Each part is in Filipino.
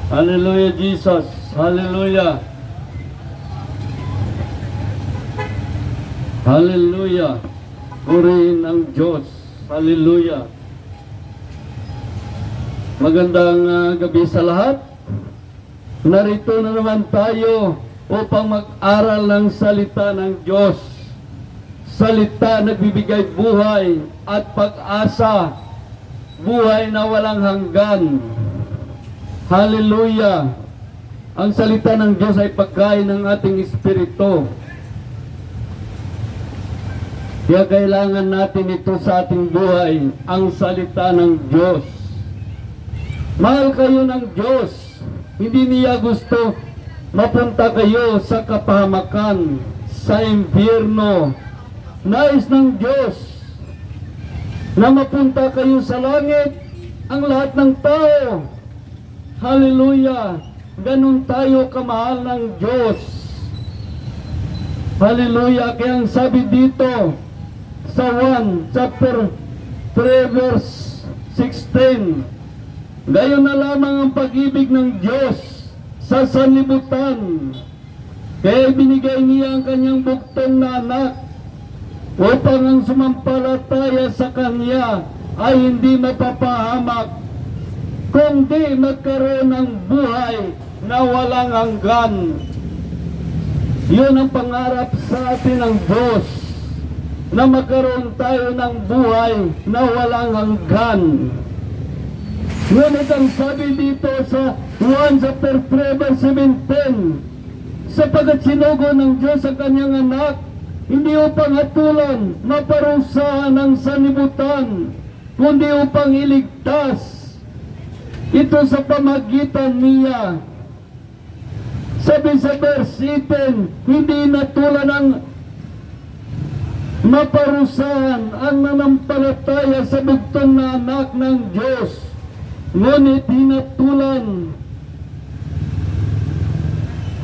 Hallelujah, Jesus. Hallelujah. Hallelujah. Purihin ang Diyos. Hallelujah. Magandang gabi sa lahat. Narito na naman tayo upang mag-aral ng salita ng Diyos. Salita nagbibigay buhay at pag-asa. Buhay na walang hanggan. Hallelujah. Ang salita ng Diyos ay pagkain ng ating espiritu. Kaya kailangan natin ito sa ating buhay, ang salita ng Diyos. Mahal kayo ng Diyos. Hindi niya gusto mapunta kayo sa kapahamakan, sa impyerno. Nais ng Diyos na mapunta kayo sa langit, ang lahat ng tao. Hallelujah. Ganun tayo kamahal ng Diyos. Hallelujah. Kaya ang sabi dito sa 1 chapter 3 verse 16, gayon na lamang ang pag-ibig ng Diyos sa sanlibutan, kaya binigay niya ang kanyang buktong na anak upang ang sumampalataya sa kanya ay hindi mapapahamak, kundi magkaroon ng buhay na walang hanggan. Yun ang pangarap sa atin ng Diyos, na magkaroon tayo ng buhay na walang hanggan. Ngunit ang sabi dito sa 1 chapter 3 verse 17, sapagkat sinugo ng Diyos sa kanyang anak, hindi upang hatulan, maparusahan ang sanlibutan, kundi upang iligtas ito sa pamagitan niya. Sabi sa verse 18, hindi natulan ng maparusahan ang nanampalataya sa bugtong na anak ng Diyos, ngunit hinatulan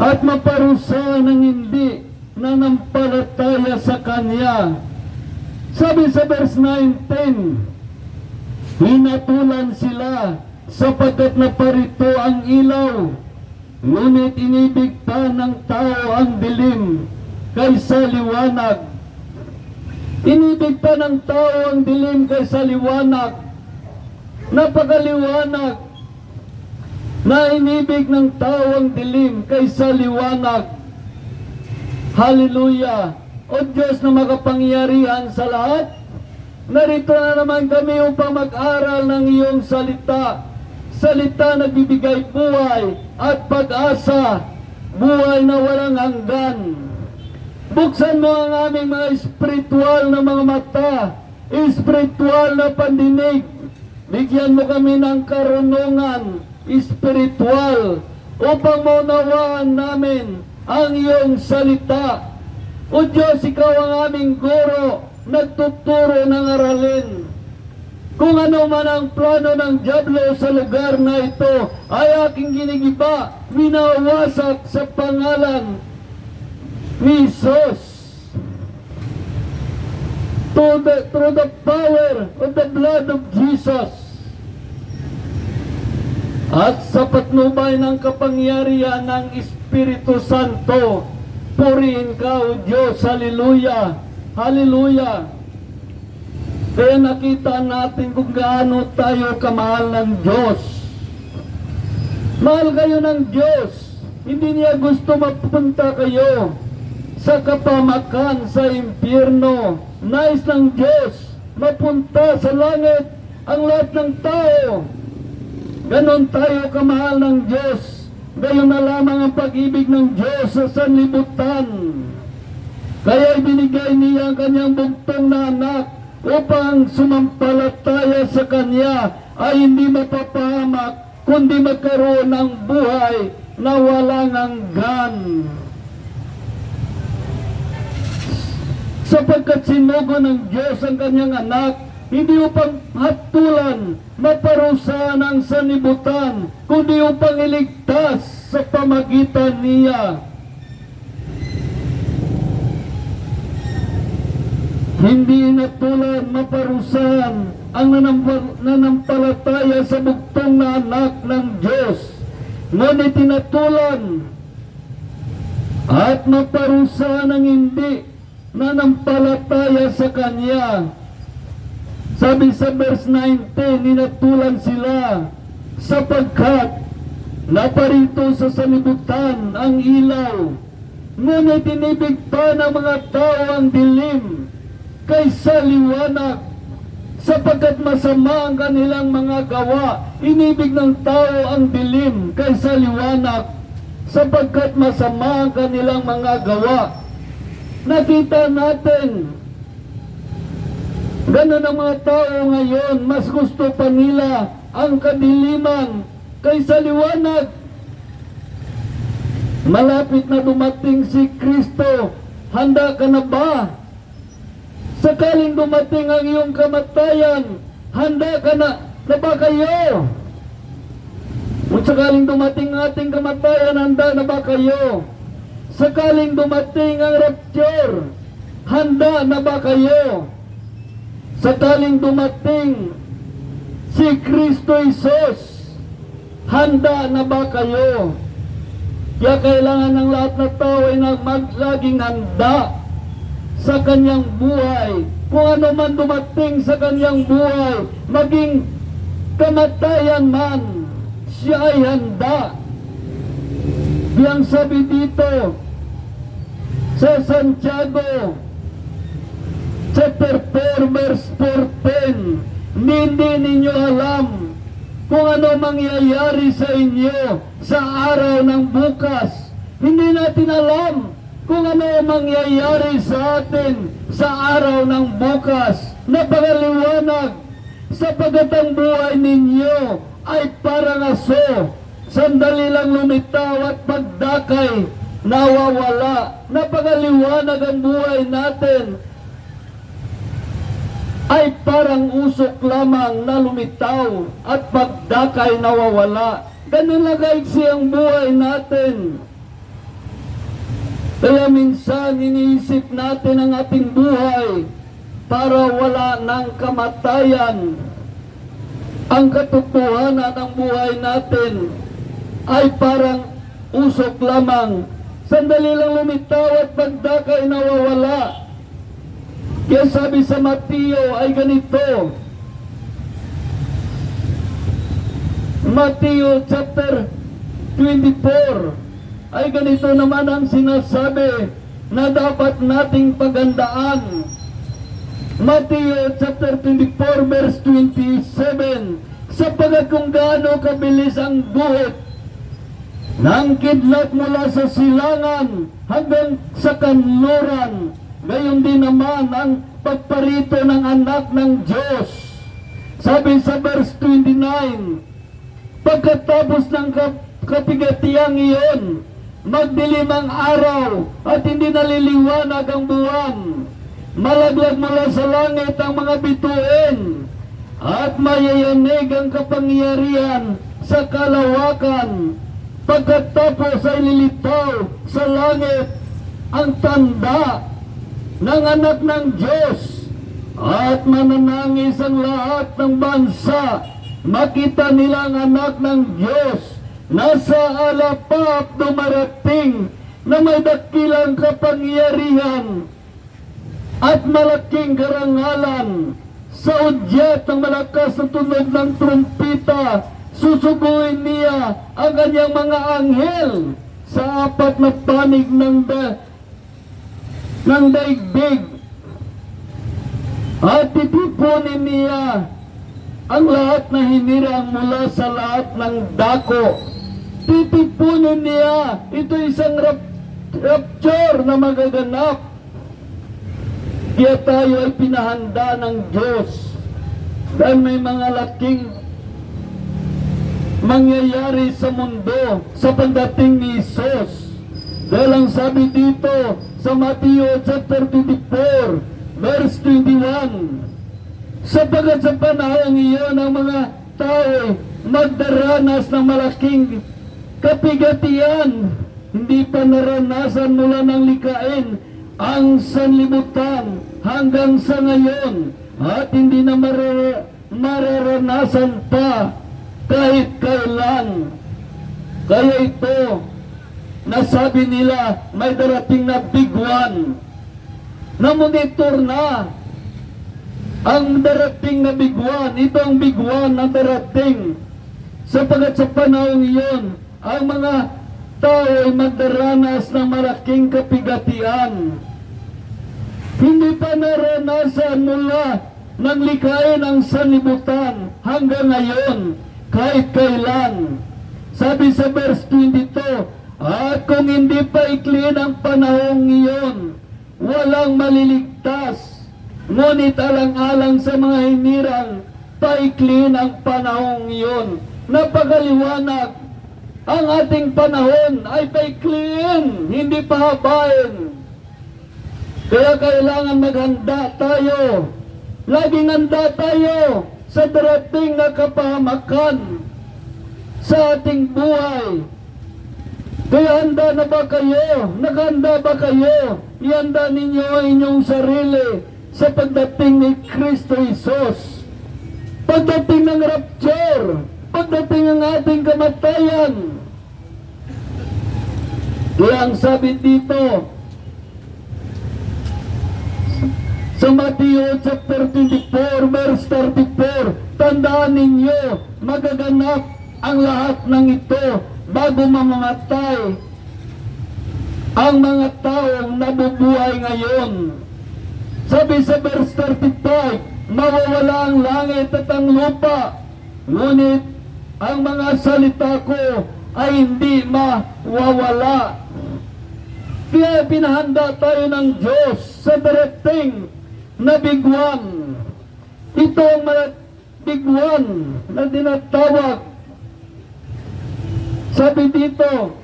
at maparusahan ang hindi nanampalataya sa Kanya. Sabi sa verse 19, hinatulan sila sapagkat naparito ang ilaw, ngunit inibigta ng tao ang dilim kaysa liwanag. Inibigta ng tao ang dilim kaysa liwanag. Napakaliwanag na inibig ng tao ang dilim kaysa liwanag. Hallelujah! O Diyos na makapangyarihan sa lahat, narito na naman kami upang mag-aral ng iyong salita. Salita na bibigay buhay at pag-asa, buhay na walang hanggan. Buksan mo ang aming mga espiritual na mga mata, espiritual na pandinig. Bigyan mo kami ng karunungan espiritual upang maunawaan namin ang iyong salita. O Diyos, ikaw ang aming guro, nagtuturo ng aralin. Kung ano man ang plano ng dyablo sa lugar na ito, ay aking ginigiba, winawasak sa pangalan ni Jesus. Through the power of the blood of Jesus. At sa patnubay ng kapangyarihan ng Espiritu Santo, purihin ka, O Diyos. Hallelujah! Hallelujah! Kaya nakita natin kung gaano tayo kamahal ng Diyos. Mahal kayo ng Diyos. Hindi niya gusto mapunta kayo sa kapamakan, sa impyerno. Nais ng Diyos mapunta sa langit ang lahat ng tao. Ganon tayo kamahal ng Diyos. Gayon na lamang ang pag-ibig ng Diyos sa sanlibutan. Kaya ibinigay niya ang kanyang bugtong na anak upang sumampalataya sa Kanya ay hindi mapapahamak, kundi magkaroon ng buhay na walang hanggan. Sapagkat sinugo ng Diyos ang kanyang anak, hindi upang hatulan, maparusahan ang sanlibutan, kundi upang iligtas sa pamagitan niya. Hindi natulan, maparusahan ang nanampalataya sa bugtong na anak ng Diyos, ngunit tinatulan at naparusa ng hindi nanampalataya sa Kanya. Sabi sa verse 19, ninatulan sila sapagkat naparito sa sanlibutan ang ilaw, ngunit inibig pa ng mga tao ang dilim kaysa liwanag, sapagkat masama ang kanilang mga gawa. Inibig ng tao ang dilim kaysa liwanag, sapagkat masama ang kanilang mga gawa. Nakita natin, ganun ang mga tao ngayon, mas gusto pa nila ang kadiliman kaysa liwanag. Malapit na dumating si Kristo. Handa ka na ba? Sakaling dumating ang iyong kamatayan, handa ka na ba kayo? Kung sakaling dumating ang ating kamatayan, handa na ba kayo? Sakaling dumating ang rapture, handa na ba kayo? Sakaling dumating si Kristo Jesus, handa na ba kayo? Kaya kailangan ng lahat na tao ay laging handa sa kanyang buhay. Kung ano man dumating sa kanyang buhay, maging kamatayan man, siya ay handa. Yang sabi dito sa Santiago chapter 4 verse 14, hindi ninyo alam kung ano mangyayari sa inyo sa araw ng bukas. Hindi natin alam kung ano mangyayari sa atin sa araw ng bukas. Napakaliwanag, sapagkat ang buhay ninyo ay parang aso, sandali lang lumitaw at pagdakay nawawala. Napakaliwanag ang buhay natin ay parang usok lamang na lumitaw at pagdakay nawawala. Ganun lang kaiksi ang buhay natin. Kaya minsan iniisip natin ang ating buhay para wala ng kamatayan. Ang katotohanan ng buhay natin ay parang usok lamang, sandali lang lumitaw at pagdakay nawawala. Kaya sabi sa Mateo ay ganito, Mateo chapter 24, ay ganito naman ang sinasabi na dapat nating pagandaan. Mateo chapter 24 verse 27, sapagkat kung gaano kabilis ang guhit ng kidlat mula sa silangan hanggang sa kanluran, gayon din naman ang pagparito ng anak ng Diyos. Sabi sa verse 29, pagkatapos ng kapigatiang iyon, magdilim ang araw at hindi naliliwanag ang buwan. Malaglag mula sa langit ang mga bituin at mayayanig ang kapangyarihan sa kalawakan. Pagkatapos ay lilitaw sa langit ang tanda ng anak ng Diyos at mananangis ang lahat ng bansa. Makita nila ang anak ng Diyos nasa alapap dumarating na may dakilang kapangyarihan at malaking karangalan. Sa udyat ng malakas na tunog ng trumpita, susuguin niya ang kanyang mga anghel sa apat na panig ng daigdig, at titipunin niya ang lahat na hinirang mula sa lahat ng dako. Titipunin niya. Ito isang rapture na magaganap. Kaya tayo ay pinahanda ng Diyos dahil may mga laking mangyayari sa mundo sa pagdating ni Jesus. Dahil ang sabi dito sa Mateo chapter 24 verse 21, sapagkat sa panahon iyon ang mga tao magdaranas ng malaking kapigatian, hindi pa naranasan mula ng likain ang sanlibutan hanggang sa ngayon, at hindi na mararanasan pa kahit kailan. Kaya ito, nasabi nila may darating na big one. Na-monitor na ang darating na big one. Ito ang big one na darating. Sapagat sa panahon iyon, ang mga tao ay magdaranas ng malaking kapigatian. Hindi pa naranasan mula nang likhain ang sanlibutan hanggang ngayon, kahit kailan. Sabi sa verse 22, at kung hindi pa ikliin ang panahong iyon, walang maliligtas. Ngunit alang-alang sa mga hinirang, paikliin ang panahong iyon. Napakaliwanag. Ang ating panahon ay paikliin, hindi pahabain. Kaya kailangan maghanda tayo. Laging handa tayo sa darating na kapahamakan sa ating buhay. Kaya handa na ba kayo? Naghanda ba kayo? Ihanda ninyo ang inyong sarili sa pagdating ni Kristo Jesus. Pagdating ng rapture, pagdating ng ating kamatayan. Kaya ang sabi dito, sa Matthew chapter 24 verse 34, tandaan ninyo, magaganap ang lahat ng ito bago mamamatay ang mga taong nabubuhay ngayon. Sabi sa verse 35, mawawala ang langit at ang lupa, ngunit ang mga salita ko ay hindi mawawala. Kaya pinahanda tayo ng Diyos sa darating na big one. Ito ang big one na tinatawag. Sabi dito,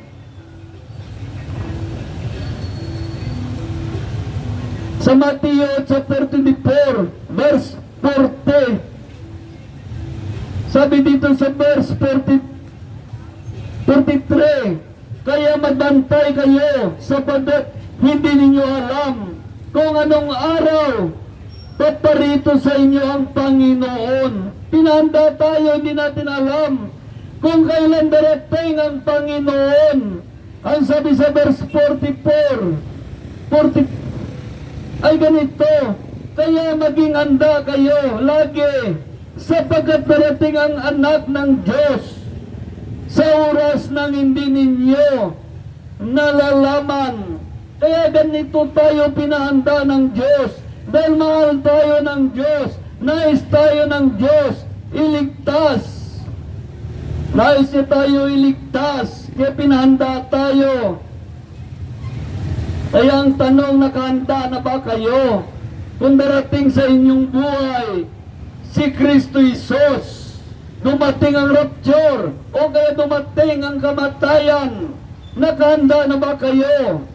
sa Matthew chapter 24 verse 40, sabi dito sa verse 43, kaya magbantay kayo sapagkat hindi ninyo alam kung anong araw paparito sa inyo ang Panginoon. Pinahanda tayo, hindi natin alam kung kailan darating ang Panginoon. Ang sabi sa verse 40 ay ganito, kaya maging handa kayo lagi sapagkat darating ang anak ng Diyos sa oras nang hindi ninyo nalalaman. Kaya ganito tayo pinahanda ng Diyos. Dahil mahal tayo ng Diyos. Nais tayo ng Diyos iligtas. Nais niya tayo iligtas. Kaya pinahanda tayo. Kaya ang tanong, nakahanda na ba kayo? Kung darating sa inyong buhay si Kristo Jesus, dumating ang rapture, o kaya dumating ang kamatayan, nakahanda na ba kayo?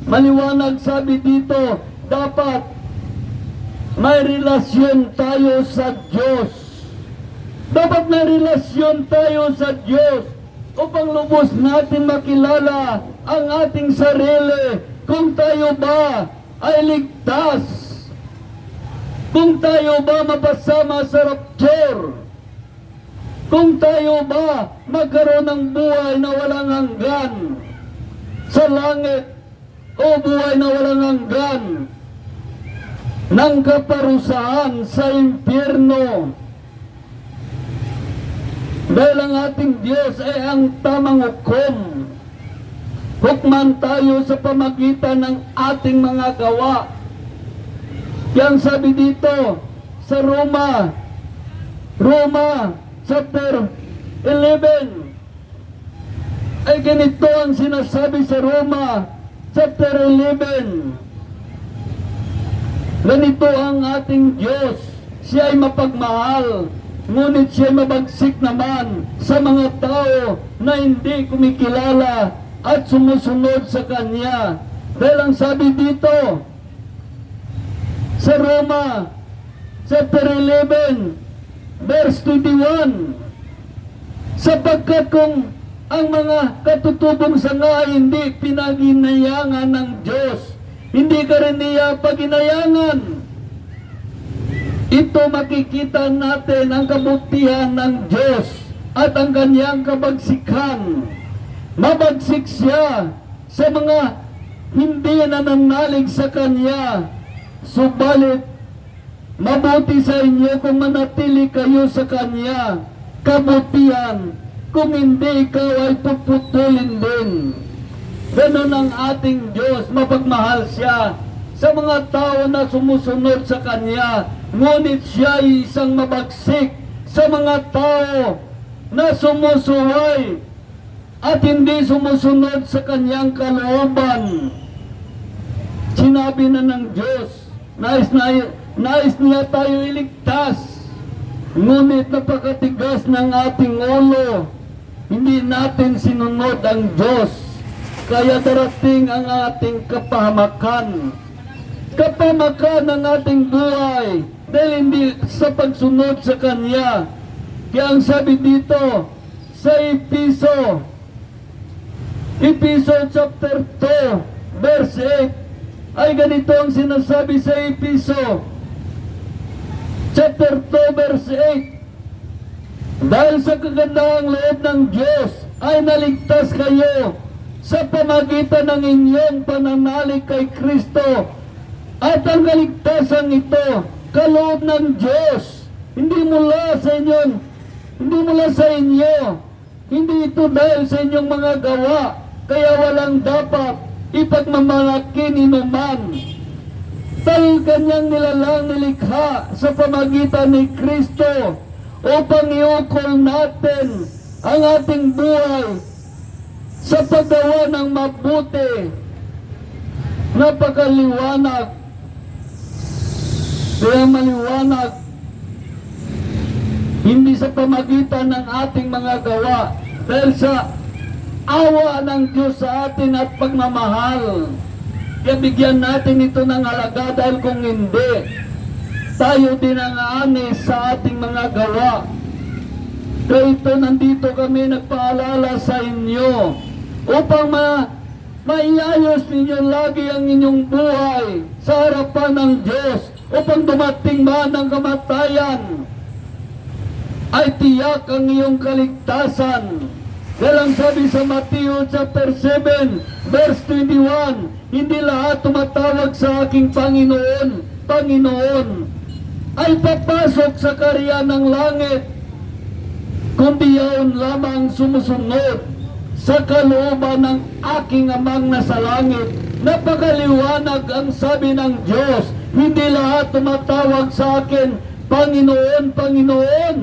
Maliwanag sabi dito, dapat may relasyon tayo sa Diyos. Dapat may relasyon tayo sa Diyos upang lubos natin makilala ang ating sarili, kung tayo ba ay ligtas, kung tayo ba mapasama sa rapture, kung tayo ba magkaroon ng buhay na walang hanggan sa langit, o buhay na walang hanggan ng kaparusahan sa impyerno. Dahil ang ating Diyos ay ang tamang hukom. Hukman tayo sa pamagitan ng ating mga gawa. Yan sabi dito sa Roma chapter 11. Ay ganito ang sinasabi sa Roma chapter 11. Ganito ang ating Diyos. Siya ay mapagmahal, ngunit siya ay mabagsik naman sa mga tao na hindi kumikilala at sumusunod sa Kanya. Dahil ang sabi dito sa Roma chapter 11 verse 21, sapagkat kung ang mga katutubong sanga ay hindi pinaginayangan ng Diyos, hindi ka rin niya paginayangan. Ito makikita natin ang kabutihan ng Diyos at ang kanyang kabagsikan. Mabagsik siya sa mga hindi nananalig sa kanya. Subalit, mabuti sa inyo kung manatili kayo sa kanya. Kabutihan, kung hindi ikaw ay puputulin din. Ganon ang ating Diyos, mapagmahal siya sa mga tao na sumusunod sa kanya. Ngunit siya ay isang mabagsik sa mga tao na sumusuway at hindi sumusunod sa kanyang kalooban. Sinabi na ng Diyos, nais niya tayo iligtas, ngunit napakatigas ng ating ulo, hindi natin sinunod ang Diyos, kaya darating ang ating kapahamakan. Kapahamakan ng ating buhay dahil hindi sa pagsunod sa Kanya. Kaya ang sabi dito sa Episo chapter 2 verse 8 ay ganito ang sinasabi sa Episo chapter 2 verse 8: dahil sa kagandahang loob ng Diyos ay naligtas kayo sa pamagitan ng inyong pananalig kay Kristo, at ang kaligtasan ito kaloob ng Diyos, hindi mula sa inyo, hindi ito dahil sa inyong mga gawa, kaya walang dapat ipagmamalaki ninuman. Dahil kanyang nilalang nilikha sa pamagitan ni Kristo upang iukol natin ang ating buhay sa paggawa ng mabuti. Napakaliwanag, kaya maliwanag, hindi sa pamagitan ng ating mga gawa, dahil sa awa ng Diyos sa atin at pagmamahal. Kaya bigyan natin ito ng halaga, dahil kung hindi, tayo din ang aanis sa ating mga gawa. Kaya ito, nandito kami nagpaalala sa inyo upang maiayos ninyo lagi ang inyong buhay sa harapan ng Diyos, upang dumating man ang kamatayan ay tiyak ang iyong kaligtasan. Dahil ang sabi sa Matthew chapter 7 verse 21, hindi lahat tumatawag sa aking Panginoon, Panginoon ay papasok sa karya ng langit, kundi yaon lamang sumusunod sa kalooban ng aking Amang nasa langit. Napakaliwanag ang sabi ng Diyos, hindi lahat tumatawag sa akin, Panginoon, Panginoon,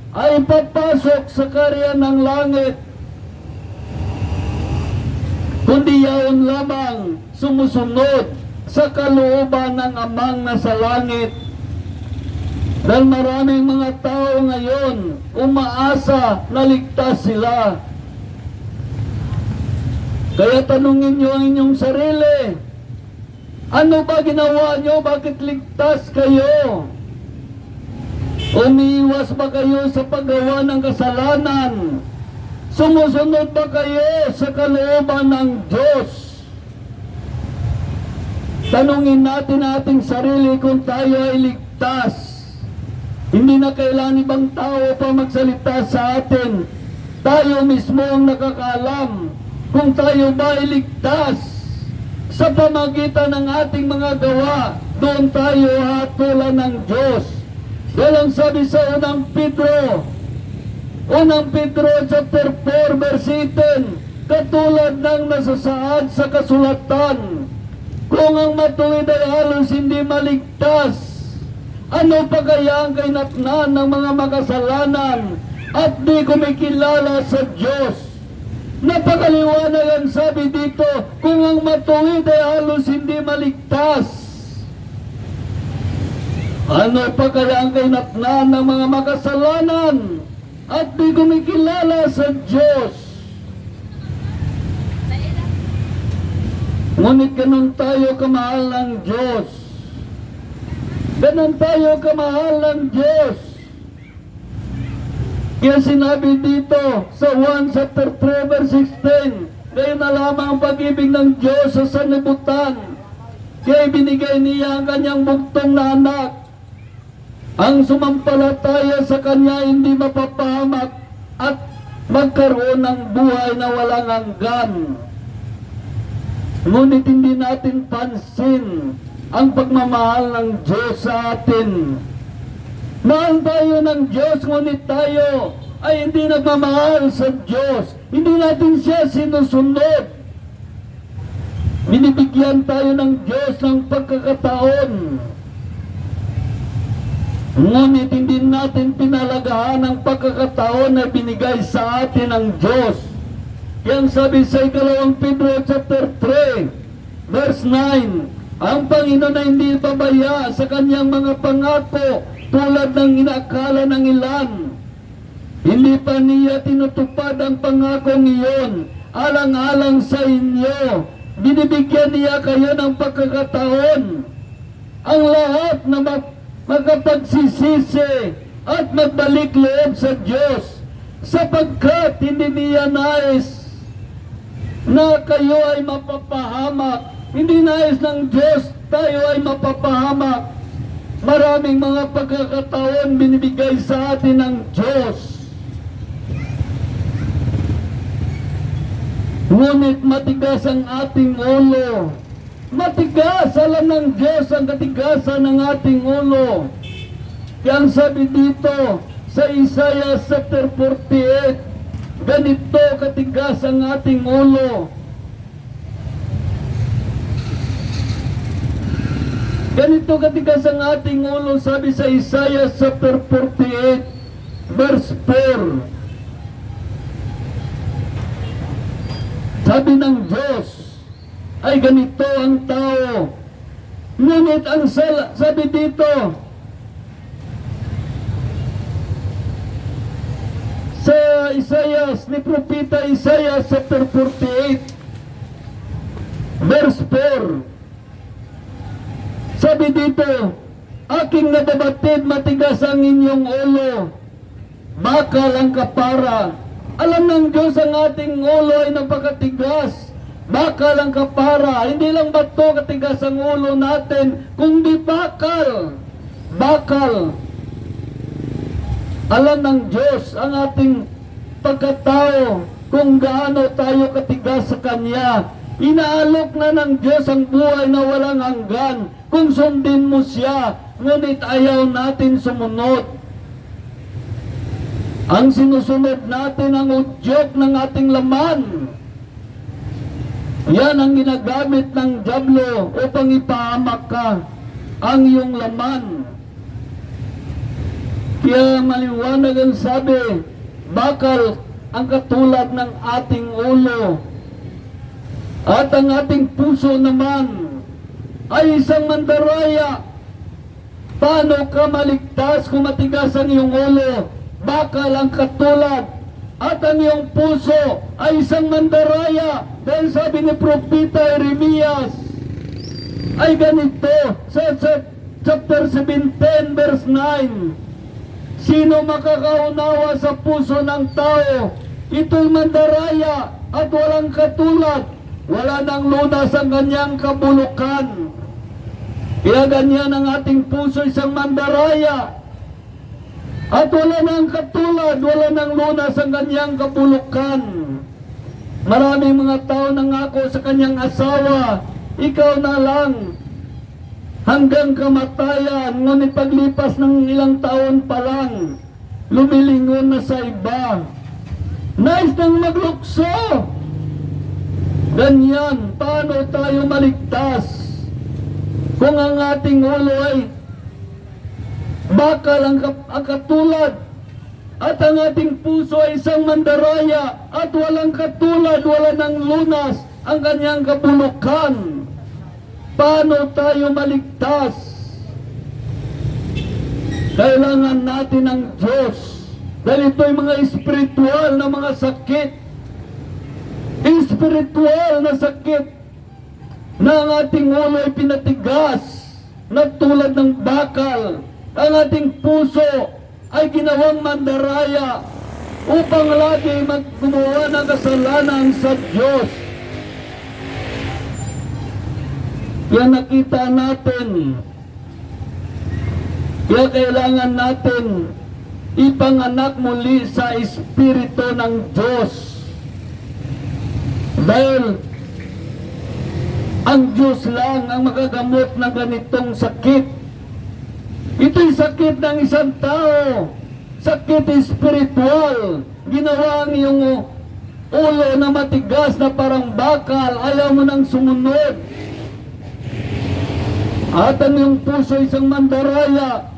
ay papasok sa karya ng langit, kundi yaon lamang sumusunod sa kalooban ng Amang nasa langit. Dahil maraming mga tao ngayon umaasa na ligtas sila. Kaya tanungin nyo ang inyong sarili, ano ba ginawa nyo? Bakit ligtas kayo? Umiiwas ba kayo sa paggawa ng kasalanan? Sumusunod ba kayo sa kalooban ng Diyos? Tanungin natin ating sarili kung tayo ay ligtas. Hindi na kailangan ibang tao pa magsalita sa atin. Tayo mismo ang nakakaalam kung tayo ba ay ligtas. Sa pamagitan ng ating mga gawa, doon tayo hatulan ng Diyos. Dahil ang sabi sa unang Pedro chapter 4 verse 18, katulad ng nasasaad sa kasulatan, kung ang matuwid ay halos hindi maligtas, ano pa kaya ang kainatnan ng mga makasalanan at di kumikilala sa Diyos? Napakaliwanag ang sabi dito, kung ang matuwid ay halos hindi maligtas, ano pa kaya ang kainatnan ng mga makasalanan at di kumikilala sa Diyos? Ngunit ganun tayo kamahal ng Diyos. Ganun tayo kamahal ng Diyos. Kaya sinabi dito sa 1 chapter 3 verse 16, kayo na lamang ang pag-ibig ng Diyos sa sanlibutan, kaya binigay niya ang kanyang bugtong na anak. Ang sumampalataya sa Kanya hindi mapapahamak, at magkaroon ng buhay na walang hanggan. Ngunit hindi natin pansin ang pagmamahal ng Diyos sa atin. Mahal tayo ng Diyos, ngunit tayo ay hindi nagmamahal sa Diyos. Hindi natin siya sinusunod. Binibigyan tayo ng Diyos ng pagkakataon. Ngunit hindi natin pinalagahan ang pagkakataon na binigay sa atin ng Diyos. Yang sabi sa 2 Pedro chapter 3, verse 9, ang Panginoon ay hindi babaya sa kanyang mga pangako tulad ng inaakala ng ilan. Hindi pa niya tinutupad ang pangakong iyon alang-alang sa inyo. Binibigyan niya kayo ng pagkakataon. Ang lahat na makapagsisisi at magbalik loob sa Diyos, sapagkat hindi niya nais na kayo ay mapapahamak. Hindi nais ng Diyos tayo ay mapapahamak. Maraming mga pagkakataon binibigay sa atin ng Diyos. Ngunit matigas ang ating ulo. Matigas, alam ng Diyos ang katigasan ng ating ulo. Kaya ang sabi dito sa Isaiah chapter 48, ganito katigas ang ating ulo. Ganito katigas ang ating ulo, sabi sa Isaiah chapter 48, verse 4. Sabi ng Diyos, ay ganito ang tao. Ngunit ang sabi dito, sa Isaiah, ni Propeta Isaiah chapter 48, verse 4, sabi dito, aking nababatid matigas ang inyong ulo, bakal ang kapara. Alam ng Diyos ang ating ulo ay napakatigas, bakal ang kapara. Hindi lang bato katigas ang ulo natin, kundi bakal. Bakal. Alam ng Diyos ang ating pagkatao, kung gaano tayo katigas sa Kanya. Inaalok na ng Diyos ang buhay na walang hanggan kung sundin mo siya, ngunit ayaw natin sumunod. Ang sinusunod natin ang udyok ng ating laman. Yan ang ginagamit ng dyablo upang ipahamak ka ang iyong laman. Kaya maliwanag ang sabi, bakal ang katulad ng ating ulo. At ang ating puso naman ay isang mandaraya. Paano ka maligtas kung matigas ang iyong ulo? Bakal ang katulad. At ang iyong puso ay isang mandaraya. Dahil sabi ni Propeta Jeremias ay ganito sa chapter 17 verse 9, sino makakaunawa sa puso ng tao? Ito'y mandaraya at walang katulad. Wala nang lunas ang kanyang kabulukan. Kaya ganyan ang ating puso, isang mandaraya. At wala nang katulad, wala nang lunas ang kanyang kabulukan. Maraming mga tao nangako sa kanyang asawa, ikaw na lang hanggang kamatayan, ngunit paglipas ng ilang taon pa lang, lumilingon na sa iba. Nais nang maglukso. Ganyan, paano tayo maligtas kung ang ating ulo ay bakal ang katulad at ang ating puso ay isang mandaraya at walang katulad, wala ng lunas ang kanyang kabulukan? Paano tayo maligtas? Kailangan natin ng Diyos dahil ito'y mga espiritual na mga sakit. Espiritual na sakit na ang ating ulo ay pinatigas na tulad ng bakal. Ang ating puso ay ginawang mandaraya upang lagi gumawa ng kasalanan sa Diyos. Kaya nakita natin, kaya kailangan natin ipanganak muli sa Espiritu ng Diyos. Dahil ang Diyos lang ang magagamot ng ganitong sakit. Ito'y sakit ng isang tao, sakit espiritual. Ginawa ang iyong ulo na matigas na parang bakal, ayaw mo nang sumunod. At ang iyong puso isang mandaraya.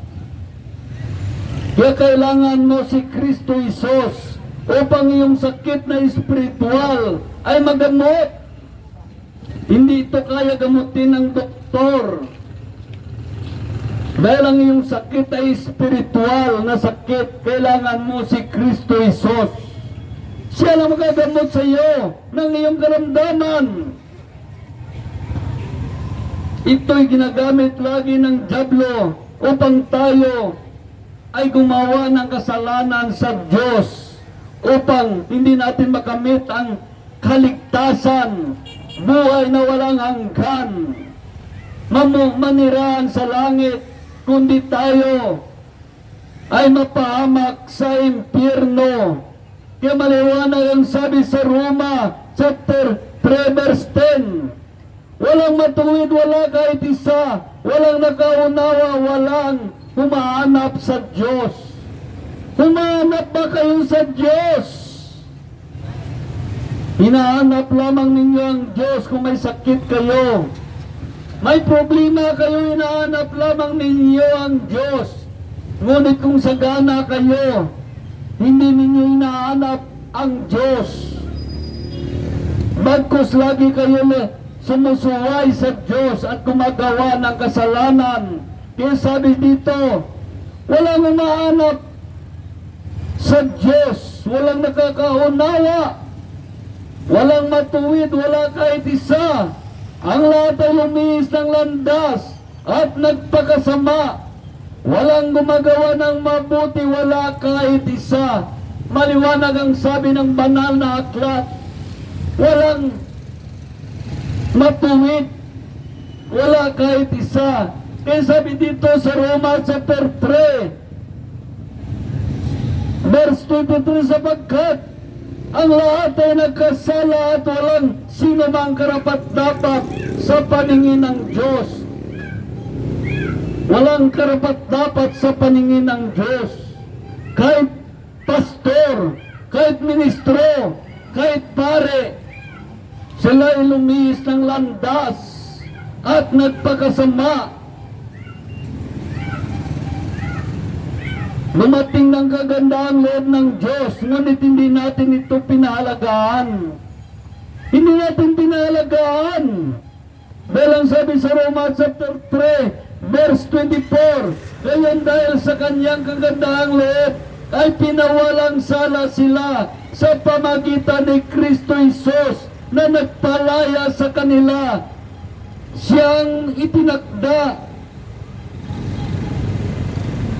Kaya kailangan mo si Kristo Jesus upang iyong sakit na espiritual ay magamot. Hindi ito kaya gamutin ng doktor. Dahil ang iyong sakit ay espiritual na sakit, kailangan mo si Kristo Jesus. Siya lang magagamot sa iyo ng iyong karamdaman. Ito'y ginagamit lagi ng dyablo upang tayo ay gumawa ng kasalanan sa Diyos, upang hindi natin makamit ang kaligtasan, buhay na walang hanggan, manirahan sa langit, kundi tayo ay mapahamak sa impyerno. Kaya maliwanag ang sabi sa Roma chapter 3 verse 10, walang matuwid, wala kahit isa, walang nakaunawa, walang humahanap sa Diyos. Humahanap ba kayo sa Diyos? Hinahanap lamang ninyo ang Diyos kung may sakit kayo. May problema kayo, hinahanap lamang ninyo ang Diyos. Ngunit kung sagana kayo, hindi ninyo hinahanap ang Diyos. Bagkus lagi kayo sumusuway sa Diyos at gumagawa ng kasalanan. Kaya sabi dito, walang humahanap sa Diyos, walang nakakaunawa, walang matuwid, wala kahit isa. Ang lahat ay lumihis ng landas at nagpakasama. Walang gumagawa ng mabuti, wala kahit isa. Maliwanag ang sabi ng banal na aklat. Walang matuwid, wala kahit isa. Kaya sabi dito sa Roma chapter 3 verse 23, sapagkat ang lahat ay nagkasala at walang sino mang karapat-dapat sa paningin ng Diyos. Walang karapat-dapat sa paningin ng Diyos. Kahit pastor, kahit ministro, kahit pare, sila ay lumihis ng landas at nagpakasama. Lumating ng kagandaang loob ng Diyos, ngunit hindi natin ito pinahalagaan. Hindi natin pinahalagaan. Dahil ang sabi sa Roma chapter 3, verse 24, gayon dahil sa kanyang kagandaang loob, ay pinawalang sala sila sa pamagitan ni Kristo Jesus na nagpalaya sa kanila. Siyang itinakda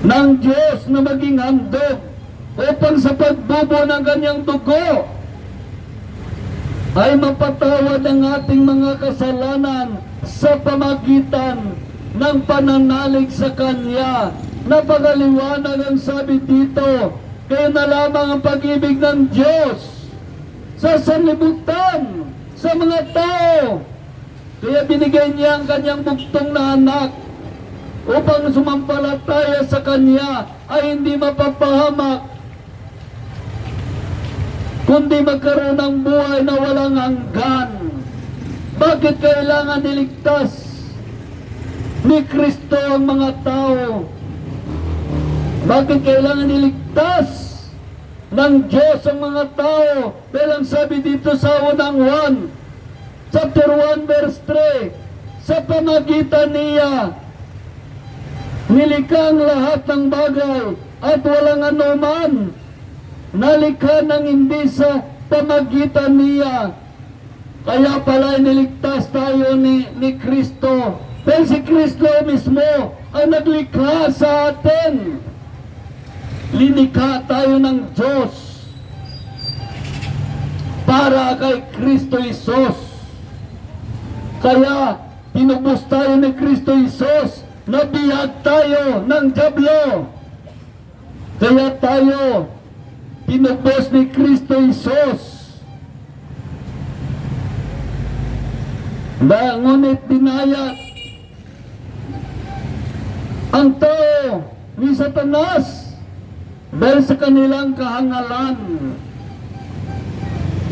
ng Diyos na maging handog upang sa pagbubo ng kanyang dugo ay mapatawad ang ating mga kasalanan sa pamagitan ng pananalig sa Kanya. Napakaliwanag ang sabi dito, kaya na lamang ang pag-ibig ng Diyos sa sanlibutan, sa mga tao. Kaya binigay niya ang kanyang bugtong na anak upang sumampalataya sa Kanya ay hindi mapapahamak, kundi magkaroon ng buhay na walang hanggan. Bakit kailangan niligtas ni Kristo ang mga tao? Bakit kailangan niligtas ng Diyos ang mga tao? Dahil ang sabi dito sa unang 1, chapter 1 verse 3, sa pamagitan niya nilikha ang lahat ng bagay at walang anuman nalikha ng hindi sa pamagitan niya. Kaya pala niligtas tayo ni Kristo. Dahil si Kristo mismo ang naglikha sa atin. Linikha tayo ng Diyos para kay Kristo Jesus. Kaya tinubos tayo ni Kristo Jesus. Nabihag tayo ng dyablo. Kaya tayo, tinubos ni Kristo Jesus. Ngunit dinayat ang tao ni Satanas dahil sa kanilang kahangalan.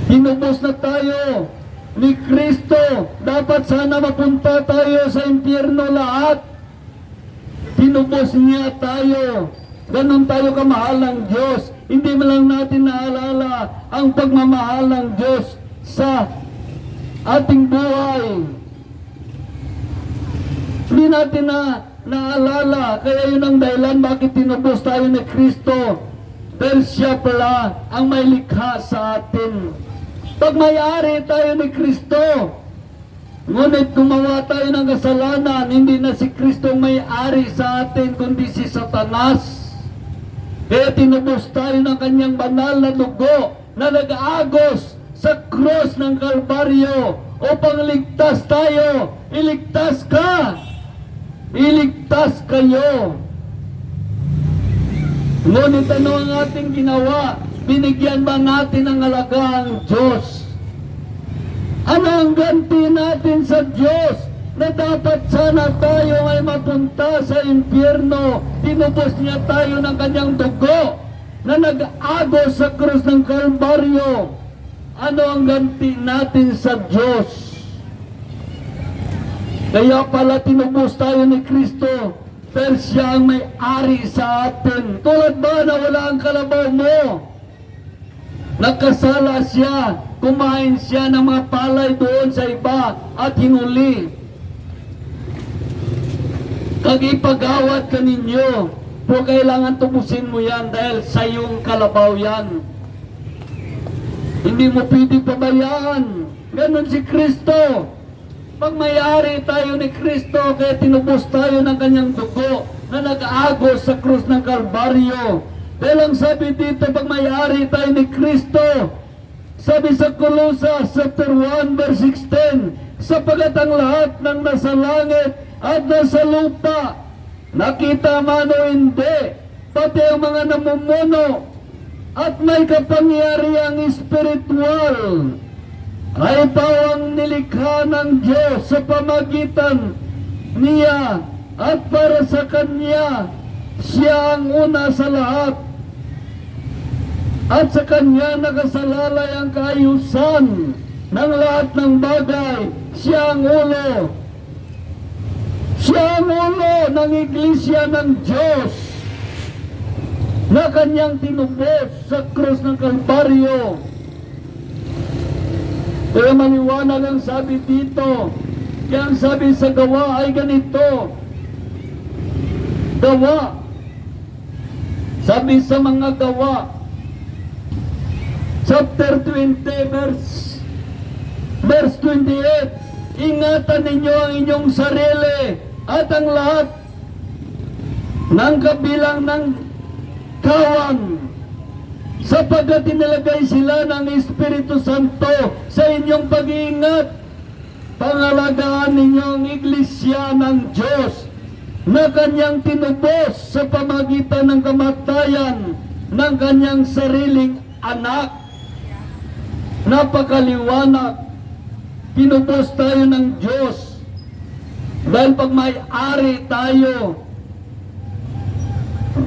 Tinubos na tayo ni Kristo. Dapat sana mapunta tayo sa impyerno lahat. Tinubos niya tayo. Ganon tayo kamahal ng Diyos. Hindi mo lang natin naalala ang pagmamahal ng Diyos sa ating buhay. Hindi natin naalala. Kaya yun ang dahilan bakit tinubos tayo ni Kristo. Dahil siya pala ang may likha sa atin. Pag may-ari tayo ni Kristo, ngunit gumawa tayo ng kasalanan, hindi na si Kristo may-ari sa atin, kundi si Satanas. Kaya tinubos tayo ng kanyang banal na dugo na nag-aagos sa krus ng Kalbaryo upang ligtas tayo. Iligtas ka! Iligtas kayo! Ngunit ano ang ating ginawa? Binigyan ba natin ang halaga ang Diyos? Ano ang ganti natin sa Diyos na dapat sana tayo ay mapunta sa impyerno? Tinubos niya tayo ng kanyang dugo na nag-agos sa krus ng Kalbaryo. Ano ang ganti natin sa Diyos? Kaya pala tinubos tayo ni Kristo, pero siya ang may-ari sa atin. Tulad ba na wala ang kalabaw mo? Nagkasala siya, kumain siya ng mga palay doon sa iba at hinuli. Kag-ipagawad ka ninyo, po kailangan tubusin mo yan dahil sa iyong kalabaw yan. Hindi mo pwede pabayaan. Ganon si Kristo. Pag may-ari tayo ni Kristo, kaya tinubos tayo ng kanyang dugo na nag-agos sa krus ng Kalbaryo. Dahil ang sabi dito, pag may-ari tayo ni Kristo, sabi sa Colosas chapter 1 verse 16, sapagat ang lahat ng nasa langit at nasa lupa, nakita man o hindi, pati ang mga namumuno at may kapangyarihang espiritual, ay pawang nilikha ng Diyos sa pamagitan niya at para sa Kanya. Siya ang una sa lahat at sa Kanya nakasalalay ang kaayusan ng lahat ng bagay. Siya ang ulo. Siya ang ulo ng Iglesia ng Diyos na Kanyang tinubos sa krus ng Kalbaryo. Kaya maliwanag ang sabi dito. Kaya ang sabi sa gawa ay ganito. Gawa. Sabi sa mga gawa, chapter 20, verse 28, ingatan ninyo ang inyong sarili at ang lahat ng kabilang ng kawan, sapagkat inilagay sila ng Espiritu Santo sa inyong pag-iingat. Pangalagaan ninyo ang Iglesia ng Diyos na Kanyang tinubos sa pamagitan ng kamatayan ng Kanyang sariling anak. Napakaliwanag. Tinubos tayo ng Diyos dahil pag may-ari tayo,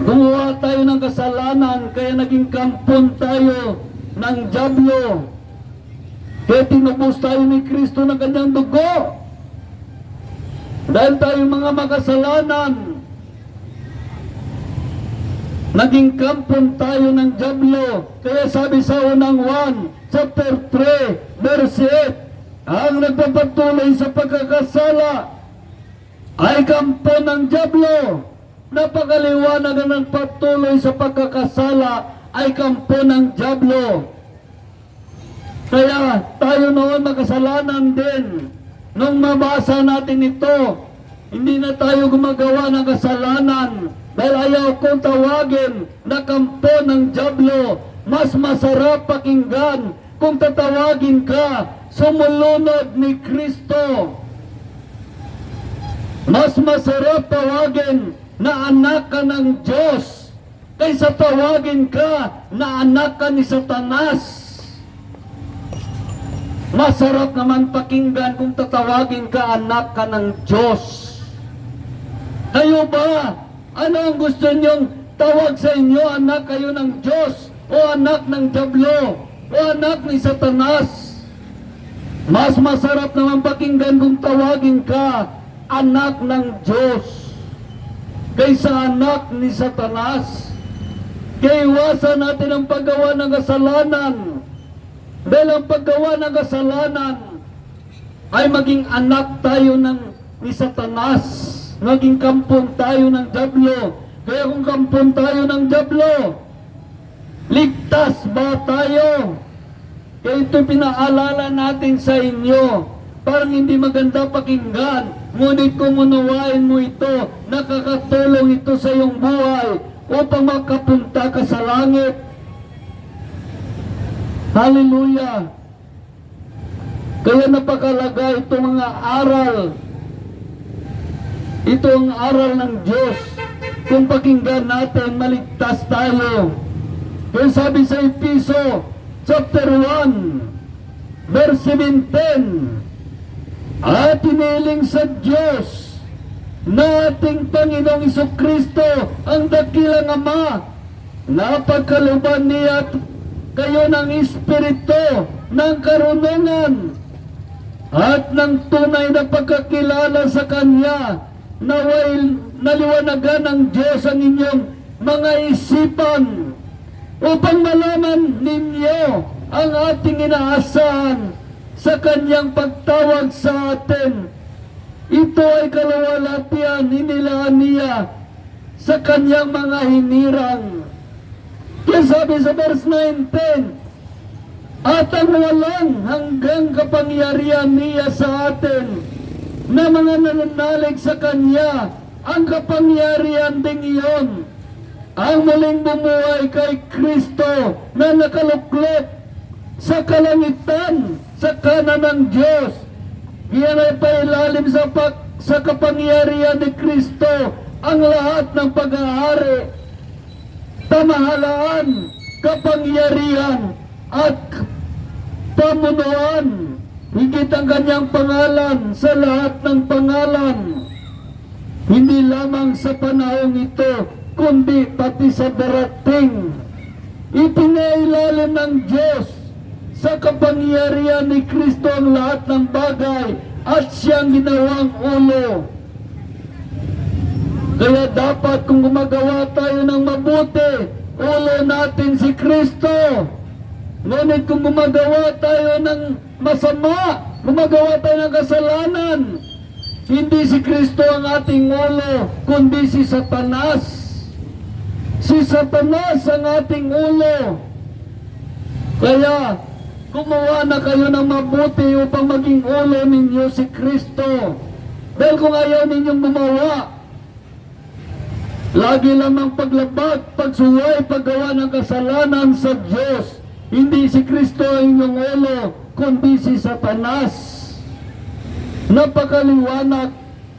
gumawa tayo ng kasalanan, kaya naging kampon tayo ng dyablo. Kaya tinubos tayo ni Kristo ng Kanyang dugo. Dahil tayo mga makasalanan, naging kampon tayo ng dyablo. Kaya sabi sa unang 1, chapter 3, verse 8, ang nagpapatuloy sa pagkakasala ay kampon ng dyablo. Napakaliwanag na nagpatuloy sa pagkakasala ay kampon ng dyablo. Kaya tayo noon makasalanan din. Nung mabasa natin ito, hindi na tayo gumagawa ng kasalanan dahil ayaw kong tawagin na kampon ng dyablo. Mas masarap pakinggan kung tatawagin ka sumulunod ni Kristo. Mas masarap tawagin na anak ka ng Diyos kaysa tawagin ka na anak ka ni Satanas. Masarap naman pakinggan kung tatawagin ka anak ka ng Diyos. Kayo ba? Ano ang gusto niyong tawag sa inyo? Anak kayo ng Diyos o anak ng Diablo o anak ni Satanas? Mas masarap naman pakinggan kung tawagin ka anak ng Diyos kaysa anak ni Satanas. Kaya iwasan natin ang paggawa ng kasalanan. Dahil ang paggawa ng kasalanan ay maging anak tayo ni Satanas. Maging kampon tayo ng Diablo. Kaya kung kampon tayo ng Diablo, ligtas ba tayo? Kaya ito pinaalala natin sa inyo. Parang hindi maganda pakinggan. Ngunit kung unawain mo ito, nakakatulong ito sa iyong buhay upang makapunta ka sa langit. Hallelujah! Kaya napakalaga itong mga aral. Ito ang aral ng Diyos. Kung pakinggan natin, maligtas tayo. Kaya sabi sa Episo, chapter 1, verse 17, at iniling sa Diyos na ating Panginoong Jesucristo ang dakilang Ama, na pagkaluban niya kayo ng Espiritu ng karunungan at ng tunay na pagkakilala sa Kanya, naway naliwanagan ng Diyos ang inyong mga isipan upang malaman ninyo ang ating inaasahan sa Kanyang pagtawag sa atin. Ito ay kaluwalhatian inilaan niya sa Kanyang mga hinirang. Kaya sabi sa verse 19, at ang walang hanggang kapangyarihan niya sa atin na mga nananalig sa Kanya, ang kapangyarihan ding iyon, ang muling bumuhay kay Kristo na nakaluklok sa kalangitan, sa kanan ng Diyos. Iyan ay pailalim sa kapangyarihan ni Kristo ang lahat ng pag-aari, pamahalaan, kapangyarihan at pamunuan, higit ang Kanyang pangalan sa lahat ng pangalan, hindi lamang sa panahong ito, kundi pati sa darating. Ipinailalim ng Diyos sa kapangyarihan ni Kristo ang lahat ng bagay at siyang ginawang ulo. Kaya dapat kung gumagawa tayo ng mabuti, ulo natin si Kristo. Ngunit kung gumagawa tayo ng masama, gumagawa tayo ng kasalanan, hindi si Kristo ang ating ulo, kundi si Satanas. Si Satanas ang ating ulo. Kaya gumawa na kayo ng mabuti upang maging ulo ninyo si Kristo. Dahil kung ayaw ninyong gumawa, lagi lamang paglabag, pagsuway, paggawa ng kasalanan sa Diyos. Hindi si Kristo ang inyong ulo, kundi si Satanas. Napakaliwanag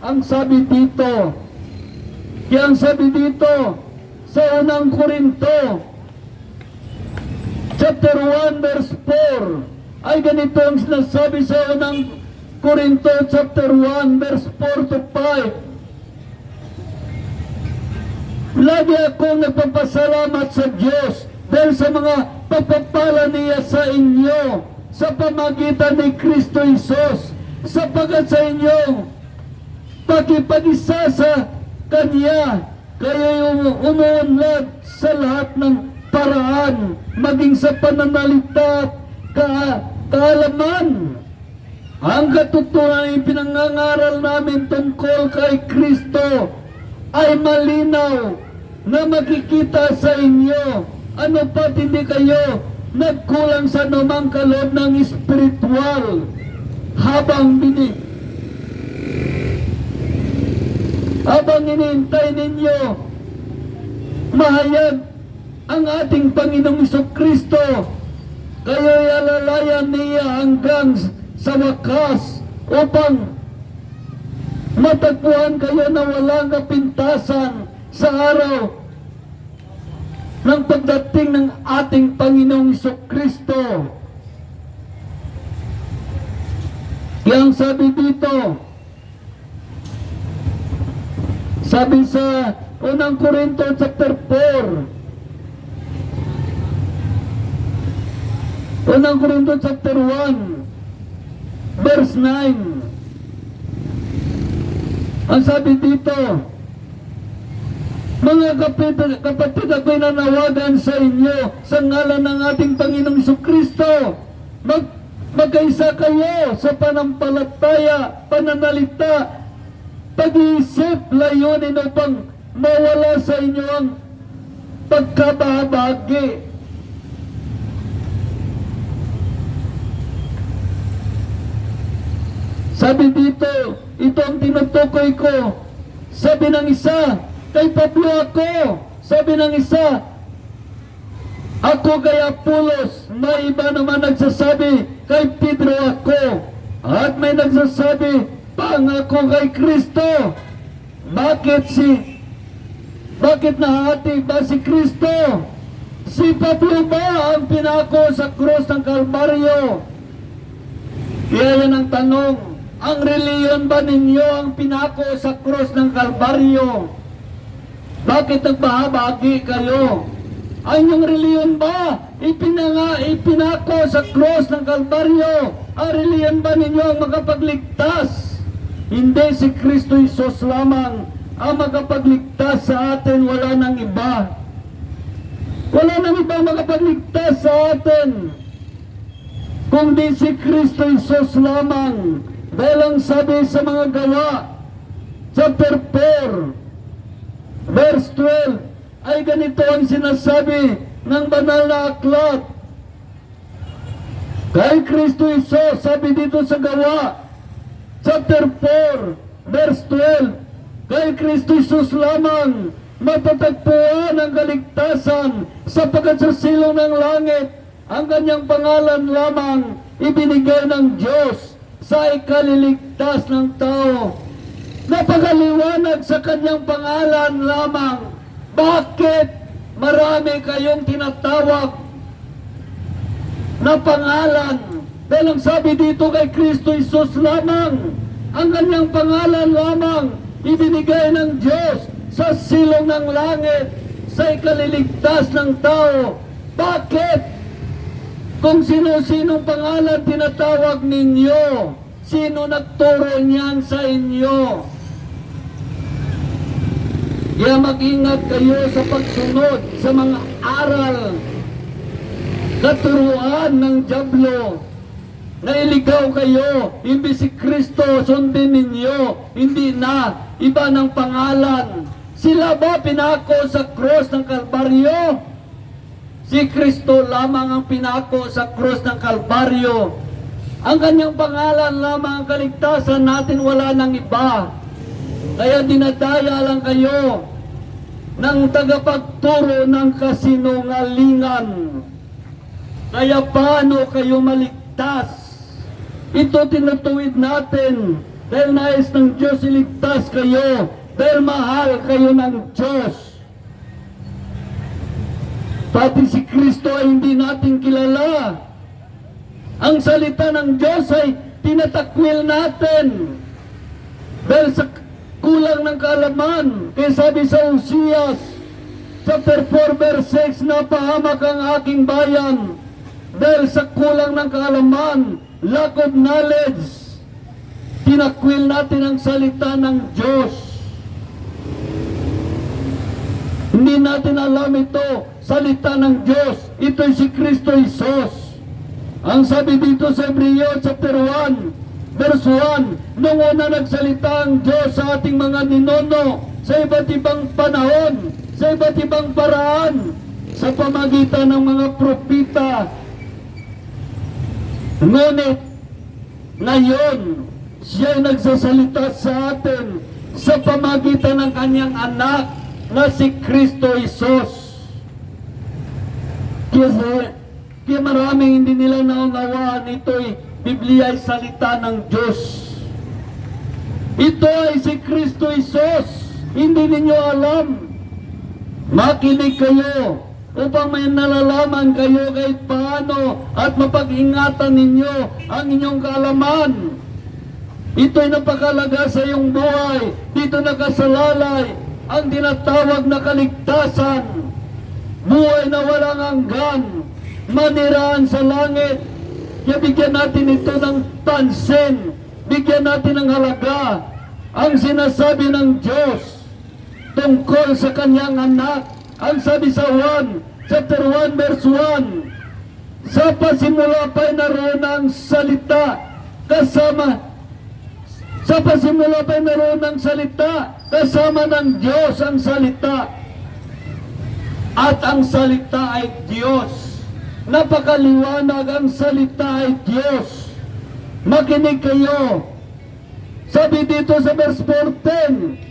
ang sabi dito. Kaya ang sabi dito sa unang Korinto, chapter 1, verse 4, ay ganito ang sinasabi sa unang Korinto, chapter 1, verse 4 to 5. Lagi akong nagpapasalamat sa Diyos dahil sa mga pagpapala niya sa inyo sa pamagitan ni Kristo Jesus, sapagkat sa inyong pakipag-isa sa Kanya, kayo yung umuunlad sa lahat ng paraan, maging sa pananalita at kaalaman. Ang katotohanan ay pinangangaral namin tungkol kay Kristo ay malinaw na makikita sa inyo. Ano pat hindi kayo nagkulang sa anumang kaloob ng espiritual habang hinihintay ninyo mahayag ang ating Panginoong Jesucristo. Kayo'y alalayan niya hanggang sa wakas upang matagpuan kayo na walang kapintasan sa araw ng pagdating ng ating Panginoong Jesucristo. Yang sabi dito, sabi sa unang Korinto chapter 4, unang Korinto chapter 1, verse 9, ang sabi dito, mga kapatid, ako'y nanawagan sa inyo sa ngalan ng ating Panginoong Jesucristo, magkaisa kayo sa panampalataya, pananalita, pag-iisip, layunin upang mawala sa inyo ang pagkabahabagi. Sabi dito, ito ang tinutukoy ko. Sabi ng isa, kay Pablo ako. Sabi ng isa, ako kay Apolos. May iba naman nagsasabi, kay Pedro ako. At may nagsasabi, ako kay Kristo. Bakit nahati ba si Kristo? Si Pablo ba ang pinako sa krus ng Kalbaryo? Kaya yan ang tanong, ang reliyon ba ninyo ang pinako sa krus ng Kalbaryo? Bakit nagbahabagi kayo? Ang inyong reliyon ba ipinako sa krus ng Kalbaryo? Ang reliyon ba ninyo ang makapagligtas? Hindi, si Kristo Jesus lamang ang makapagligtas sa atin, wala nang iba. Wala nang ibang makapagligtas sa atin kundi si Kristo Jesus lamang. Dahil ang sabi sa mga Gawa chapter 4 verse 12 ay ganito ang sinasabi ng banal na aklat. Kay Kristo Jesus, sabi dito sa Gawa chapter 4 verse 12, kay Kristo Jesus lamang matatagpuan ang kaligtasan, sapagkat sa silong ng langit ang kanyang pangalan lamang ibinigay ng Diyos sa ikaliligtas ng tao. Napakaliwanag sa kanyang pangalan lamang. Bakit marami kayong tinatawag na pangalan? Dahil ang sabi dito kay Kristo Jesus lamang, ang kanyang pangalan lamang ibinigay ng Diyos sa silong ng langit, sa ikaliligtas ng tao. Bakit? Kung sino-sinong pangalan tinatawag ninyo, sino nagturo niyan sa inyo? Kaya mag-ingat kayo sa pagsunod sa mga aral, katuruan ng dyablo, na iligaw kayo, imbis si Kristo sundin ninyo, hindi na iba ng pangalan. Sila ba pinako sa krus ng Kalbaryo? Si Kristo lamang ang pinako sa krus ng Kalbaryo. Ang kanyang pangalan lamang ang kaligtasan natin, wala nang iba. Kaya dinadaya lang kayo ng tagapagturo ng kasinungalingan. Kaya paano kayo maligtas? Ito tinutuwid natin dahil nais ng Diyos iligtas kayo, dahil mahal kayo ng Diyos. Pati si Kristo ay hindi natin kilala. Ang salita ng Diyos ay tinatakwil natin dahil sa kulang ng kaalaman. Kaya sabi sa Usias chapter 4 verse 6, napahamak ang aking bayan dahil sa kulang ng kaalaman, lack of knowledge. Tinakwil natin ang salita ng Diyos. Hindi natin alam ito, salita ng Diyos. Ito'y si Kristo Jesus. Ang sabi dito sa Hebreo chapter 1 verse 1, nung una nagsalita ang Diyos sa ating mga ninuno sa iba't ibang panahon, sa iba't ibang paraan, sa pamagitan ng mga propita. Ngunit ngayon, siya ay nagsasalita sa atin sa pamagitan ng kanyang anak na si Kristo Jesus. Kaya maraming hindi nila naunawaan, ito'y Biblia ay salita ng Diyos. Ito ay si Kristo Jesus. Hindi ninyo alam. Makinig kayo. upang may nalalaman kayo kahit paano at mapag-ingatan ninyo ang inyong kaalaman. Ito'y napakalaga sa iyong buhay. Dito nakasalalay ang tinatawag na kaligtasan. Buhay na walang hanggan, manirahan sa langit. Kaya bigyan natin ito ng pansin, bigyan natin ng halaga ang sinasabi ng Diyos tungkol sa kanyang anak. Ang sabi sa chapter 1 verse 1, sa pasimula pa'y naroon ang salita kasama ng Diyos ang salita, at ang salita ay Diyos. Napakaliwanag, ang salita ay Diyos. Makinig kayo. Sabi dito sa verse 14,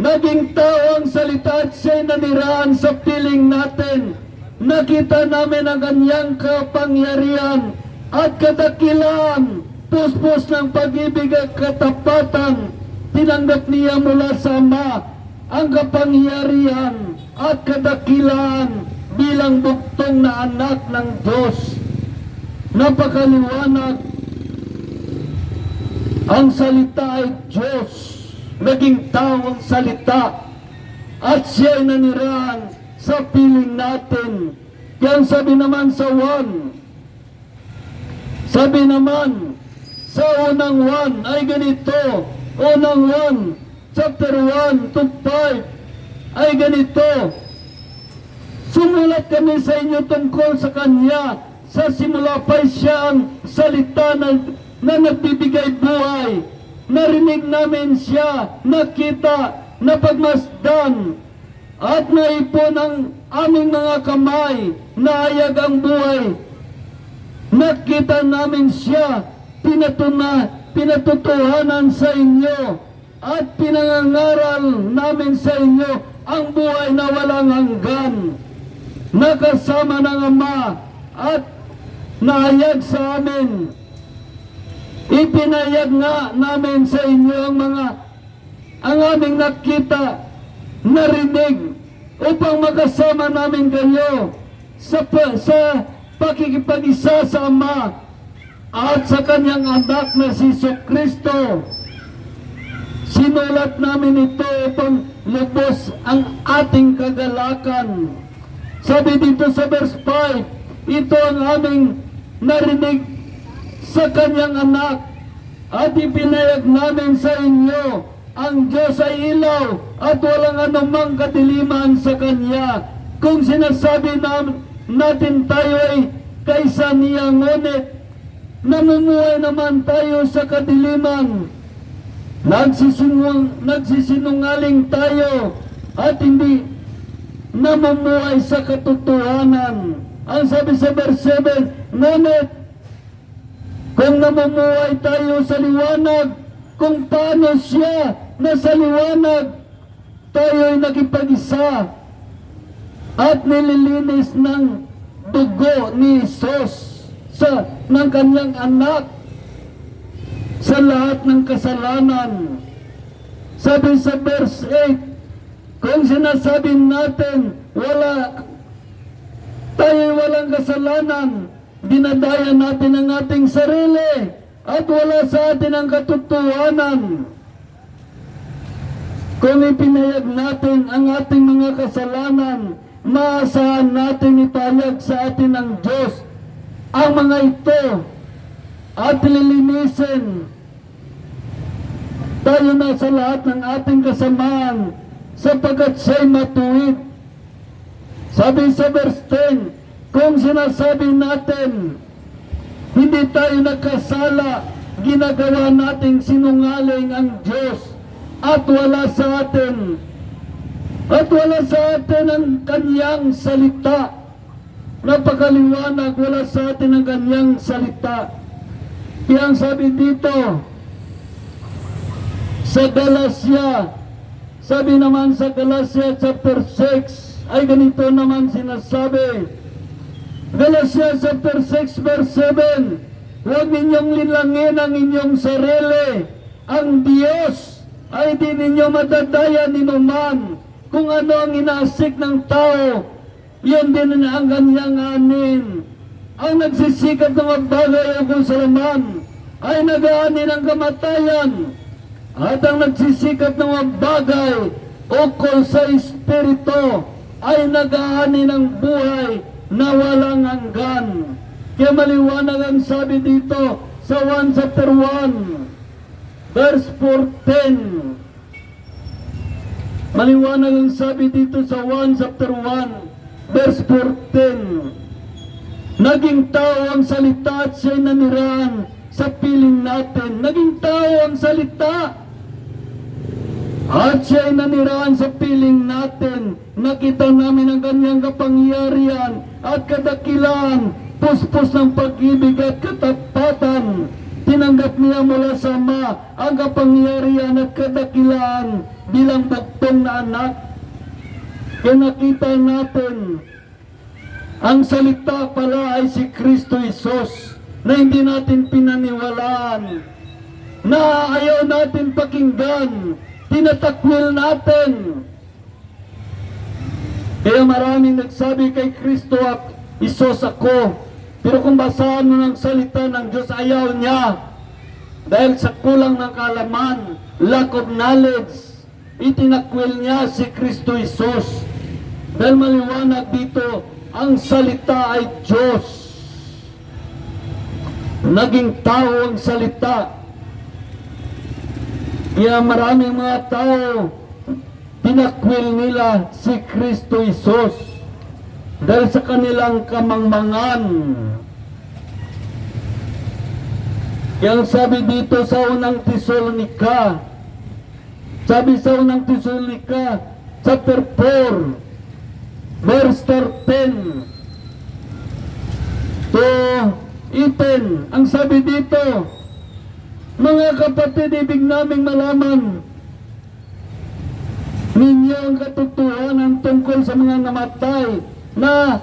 naging tao ang salita at siya'y nanirahan sa piling natin. Nakita namin ang kanyang kapangyarihan at kadakilaan, puspos ng pag-ibig at katapatan. Tinanggap niya mula sa Ama ang kapangyarihan at kadakilaan bilang buktong na anak ng Diyos. Napakaliwanag. Ang salita ay Diyos. Naging tao ang salita at siya ay nanirahan sa piling natin. Kaya sabi naman sa unang 1 ay ganito. Unang 1, chapter 1 to 5 ay ganito. Sumulat kami sa inyo tungkol sa Kanya. Sa simula pa'y siya ang salita na nagbibigay buhay. Narinig namin siya, nakita, napagmasdan, at naipon ang aming mga kamay, naayag ang buhay. Nakita namin siya, pinatutuhanan sa inyo, at pinangangaral namin sa inyo ang buhay na walang hanggan. Nakasama ng Ama at naayag sa amin. Ipinayag nga namin sa inyo ang aming nakita, narinig, upang makasama namin kayo sa pakikipag-isa sa Ama at sa kanyang anak na si Kristo. Sinulat namin ito upang lubos ang ating kagalakan. Sabi dito sa verse 5, ito ang aming narinig sa kanyang anak at ipinayag namin sa inyo. Ang Diyos ay ilaw at walang anumang kadiliman sa Kanya. Kung sinasabi natin tayo ay kaysa niya, ngunit namumuhay naman tayo sa kadiliman. Nagsisinungaling tayo at hindi namumuhay sa katotohanan. Ang sabi sa verse 7, ngunit kung namumuhay tayo sa liwanag, kung paano siya nasa liwanag, tayo'y nakipag-isa at nililinis ng dugo ni Jesus ng kanyang anak sa lahat ng kasalanan. Sabi sa verse 8, kung sinasabi natin tayo'y walang kasalanan, dinadaya natin ang ating sarili at wala sa atin ang katotohanan. Kung ipinayag natin ang ating mga kasalanan, maasahan natin ipayag sa atin ng Diyos ang mga ito at lilinisin tayo na sa lahat ng ating kasamaan, sapagkat siya'y matuwid. Sabi sa verse 10, kung sinasabi natin hindi tayo nagkasala, ginagawa nating sinungaling ang Diyos at wala sa atin ang kanyang salita. Napakaliwanag, wala sa atin ang kanyang salita. Kaya ang sabi dito sa Galatia, sabi naman sa Galatia chapter 6 ay ganito naman sinasabi. Galatia chapter 6 verse 7, huwag ninyong linlangin ang inyong sarili. Ang Diyos ay di ninyo madadaya ni numan. Kung ano ang inaasik ng tao, yan din ang kanyang anin. Ang nagsisikat ng mga bagay ukol sa laman ay nag-aani ng kamatayan, at ang nagsisikat ng mga bagay ukol sa Espiritu ay nag-aani ng buhay na walang hanggan. Kaya maliwanag ang sabi dito sa 1 chapter 1 verse 14. Maliwanag ang sabi dito sa 1 chapter 1 verse 14. Naging tao ang salita at siya'y nanirahan sa piling natin. Naging tao ang salita at siya'y nanirahan sa piling natin. Nakita namin ang kanyang kapangyarihan at kadakilaan, puspos ng pag-ibig at katapatan. Tinanggap niya mula sa Ama ang kapangyarihan at kadakilaan bilang bugtong na anak. Kaya nakita natin, ang salita pala ay si Kristo Jesus na hindi natin pinaniwalaan, na ayaw natin pakinggan, tinatakwil natin. Kaya maraming nagsabi kay Kristo at Isos ako, pero kung basahan mo ng salita ng Diyos, ayaw niya. Dahil sa kulang ng kaalaman, lack of knowledge, itinakwil niya si Kristo Jesus. Dahil maliwanag dito, ang salita ay Diyos. Naging tao ang salita. Kaya maraming mga tao, tinakwil nila si Kristo Jesus dahil sa kanilang kamangmangan. Yang sabi dito sa unang Tesalonika, sabi sa unang Tesalonika chapter 4 verse 13 to 18, ang sabi dito, mga kapatid, ibig naming malaman ninyo ang katotohanan tungkol sa mga namatay, na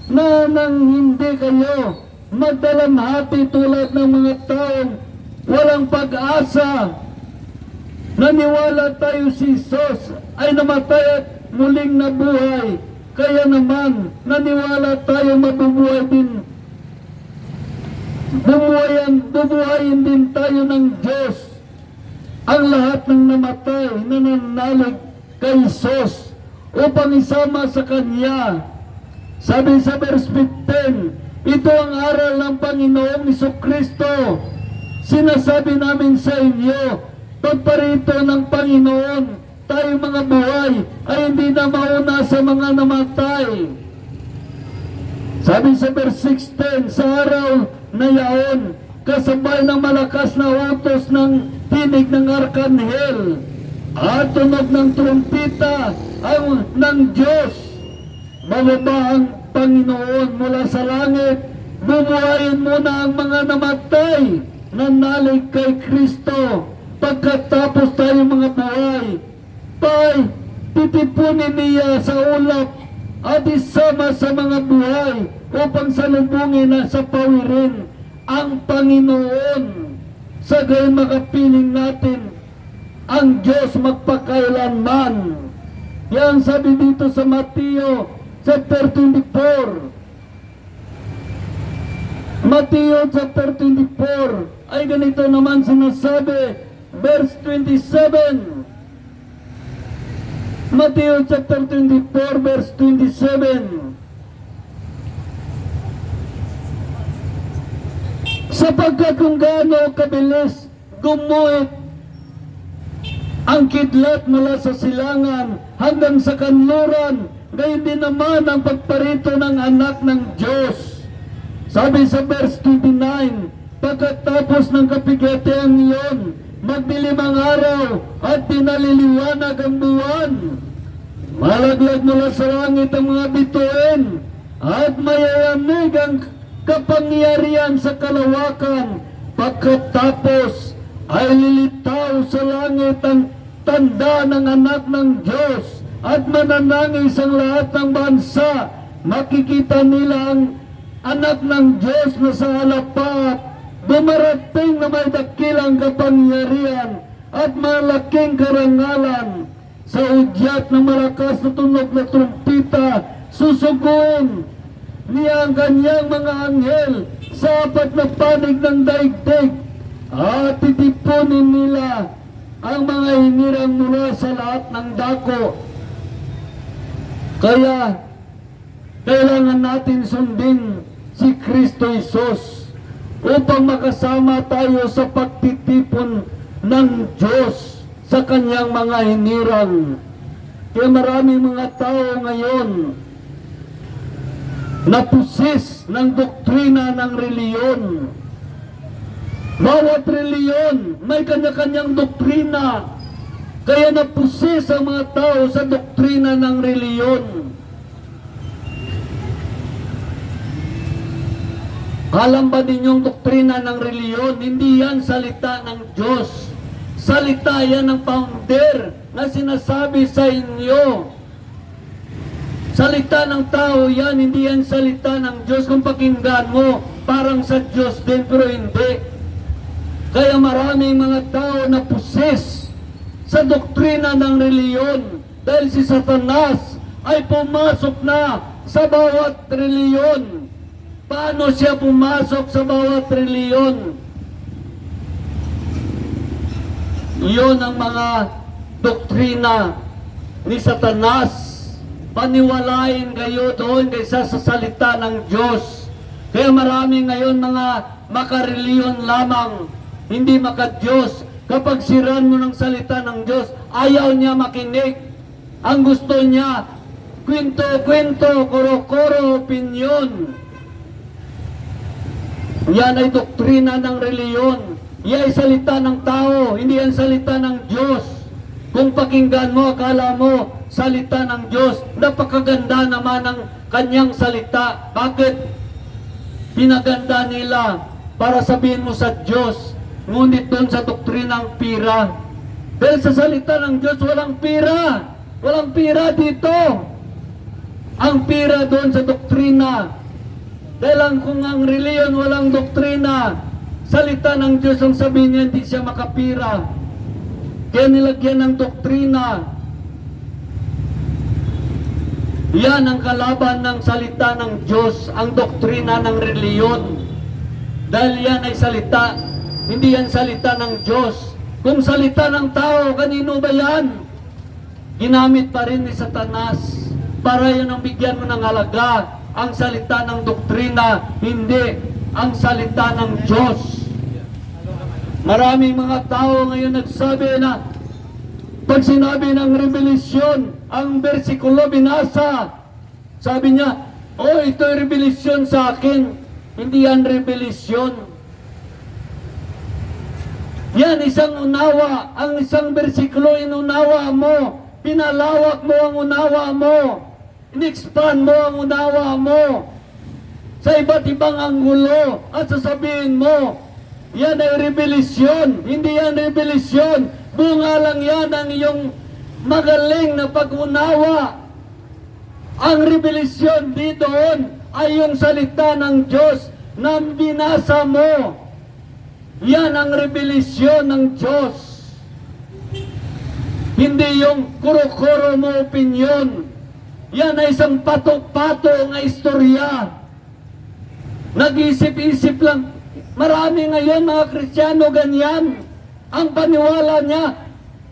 nang hindi kayo magdalamhati tulad ng mga taong walang pag-asa. Naniwala tayo si Jesus ay namatay at muling nabuhay, kaya naman naniwala tayo mabubuhay din. Bubuhayin din tayo ng Diyos. Ang lahat ng namatay nananalig kay Jesus upang isama sa Kanya. Sabi sa verse 15, ito ang aral ng Panginoong Jesucristo. Sinasabi namin sa inyo, pagparito ng Panginoon, tayo mga buhay ay hindi na mauna sa mga namatay. Sabi sa verse 16, sa araw na yaon, kasabay ng malakas na utos ng tinig ng arkanghel at tunog ng trumpita ng Diyos, bababa ang Panginoon mula sa langit. Bubuhayin muna ang mga namatay na nalig kay Kristo. Pagkatapos tayo mga buhay, titipunin niya sa ulap at isama sa mga buhay upang salubungin na sa pawirin ang Panginoon. Sa gayon makapiling natin ang Diyos magpakailanman. Yan sabi dito sa Mateo chapter 24. Mateo chapter 24 ay ganito naman sinasabi, verse 27. Mateo chapter 24 verse 27. Sapagkat kung gaano kabilis gumuhit ang kidlat mula sa silangan hanggang sa kanluran, gayon din naman ang pagparito ng anak ng Diyos. Sabi sa verse 29, pagkatapos ng kapighatian iyon, magdilim ang araw at pinaliliwanag ang buwan. Malaglag mula sa langit ang mga bituin at mayayanig ang kapangyarihan sa kalawakan. Pagkatapos ay lilitaw sa langit ang tanda ng anak ng Diyos at mananangis ang lahat ng bansa. Makikita nila ang anak ng Diyos na sa halapat, dumarating na may dakilang kapangyarihan at malaking karangalan. Sa udyat ng malakas na tunog na trumpita, susuguin niya ang kanyang mga anghel sa apat na panig ng daigdig at titipunin nila ang mga hinirang mula sa lahat ng dako. Kaya kailangan natin sundin si Kristo Jesus upang makasama tayo sa pagtitipon ng Diyos sa kanyang mga hinirang. Kaya maraming mga tao ngayon napusis ng doktrina ng reliyon. Bawat reliyon may kanya-kanyang doktrina. Kaya napusis ang mga tao sa doktrina ng reliyon. Alam ba ninyong doktrina ng reliyon? Hindi yan salita ng Diyos. Salita yan ng founder na sinasabi sa inyo. Salita ng tao yan, hindi yan salita ng Diyos. Kung pakinggan mo, parang sa Diyos din, pero hindi. Kaya maraming mga tao na pusis sa doktrina ng reliyon dahil si Satanas ay pumasok na sa bawat reliyon. Paano siya pumasok sa bawat reliyon? Iyon ang mga doktrina ni Satanas. Paniwalain kayo doon kaysa sa salita ng Diyos. Kaya marami ngayon mga makareliyon lamang, hindi maka-Diyos. Kapag siran mo ng salita ng Diyos, ayaw niya makinig. Ang gusto niya, kwento-kwento, koro-koro, opinyon. Yan ay doktrina ng reliyon. Yan ay salita ng tao, hindi yan salita ng Diyos. Kung pakinggan mo, akala mo, salita ng Diyos. Napakaganda naman ang kanyang salita. Bakit? Pinaganda nila para sabihin mo sa Diyos. Ngunit doon sa doktrinang pira. Dahil sa salita ng Diyos, walang pira. Walang pira dito. Ang pira doon sa doktrina. Dahil kung ang reliyon walang doktrina, salita ng Diyos ang sabihin niya, hindi siya makapira. Kaya nilagyan ng doktrina. Yan ang kalaban ng salita ng Diyos, ang doktrina ng reliyon. Dahil yan ay salita, hindi yan salita ng Diyos. Kung salita ng tao, kanino ba yan? Ginamit pa rin ni Satanas para yun ang bigyan mo ng halaga. Ang salita ng doktrina, hindi ang salita ng Diyos. Maraming mga tao ngayon nagsabi na pag sinabi ng revelasyon, ang bersikulo binasa, sabi niya, oh, ito'y revelasyon sa akin. Hindi yan revelasyon. Yan isang unawa. Ang isang bersikulo inunawa mo. Pinalawak mo ang unawa mo. In-expand mo ang unawa mo sa iba't ibang anggulo at sasabihin mo, yan ay revelasyon. Hindi yan revelasyon. Bunga lang yan ang iyong magaling na pag-unawa. Ang revelasyon dito ay yung salita ng Diyos na binasa mo. Yan ang revelasyon ng Diyos. Hindi yung kuro-kuro mo opinyon. Yan ay isang pato-pato ng istorya. Nag-isip-isip lang. Marami ngayon mga Kristiyano ganyan. Ang paniwala niya,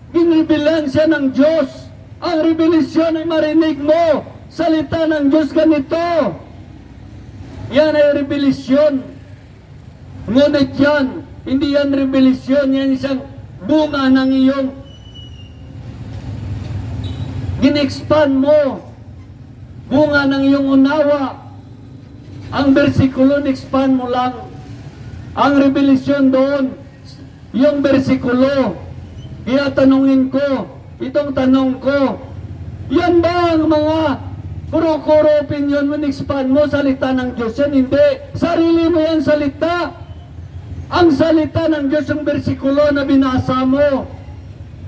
ginrevelan siya ng Diyos. Ang revelasyon ay marinig mo. Salita ng Diyos ganito. Yan ay revelasyon. Ngunit yan, hindi yan revelasyon. Yan isang bunga ng iyong gin-expand mo. Bunga ng iyong unawa. Ang bersikulo, expand mo lang. Ang revelasyon doon, yung bersikulo. Kaya tanungin ko, itong tanong ko, yan ba ang mga kuro-kuro opinion mo, expand mo, salita ng Diyos yan? Hindi. Sarili mo yan salita. Ang salita ng Diyos, yung bersikulo na binasa mo,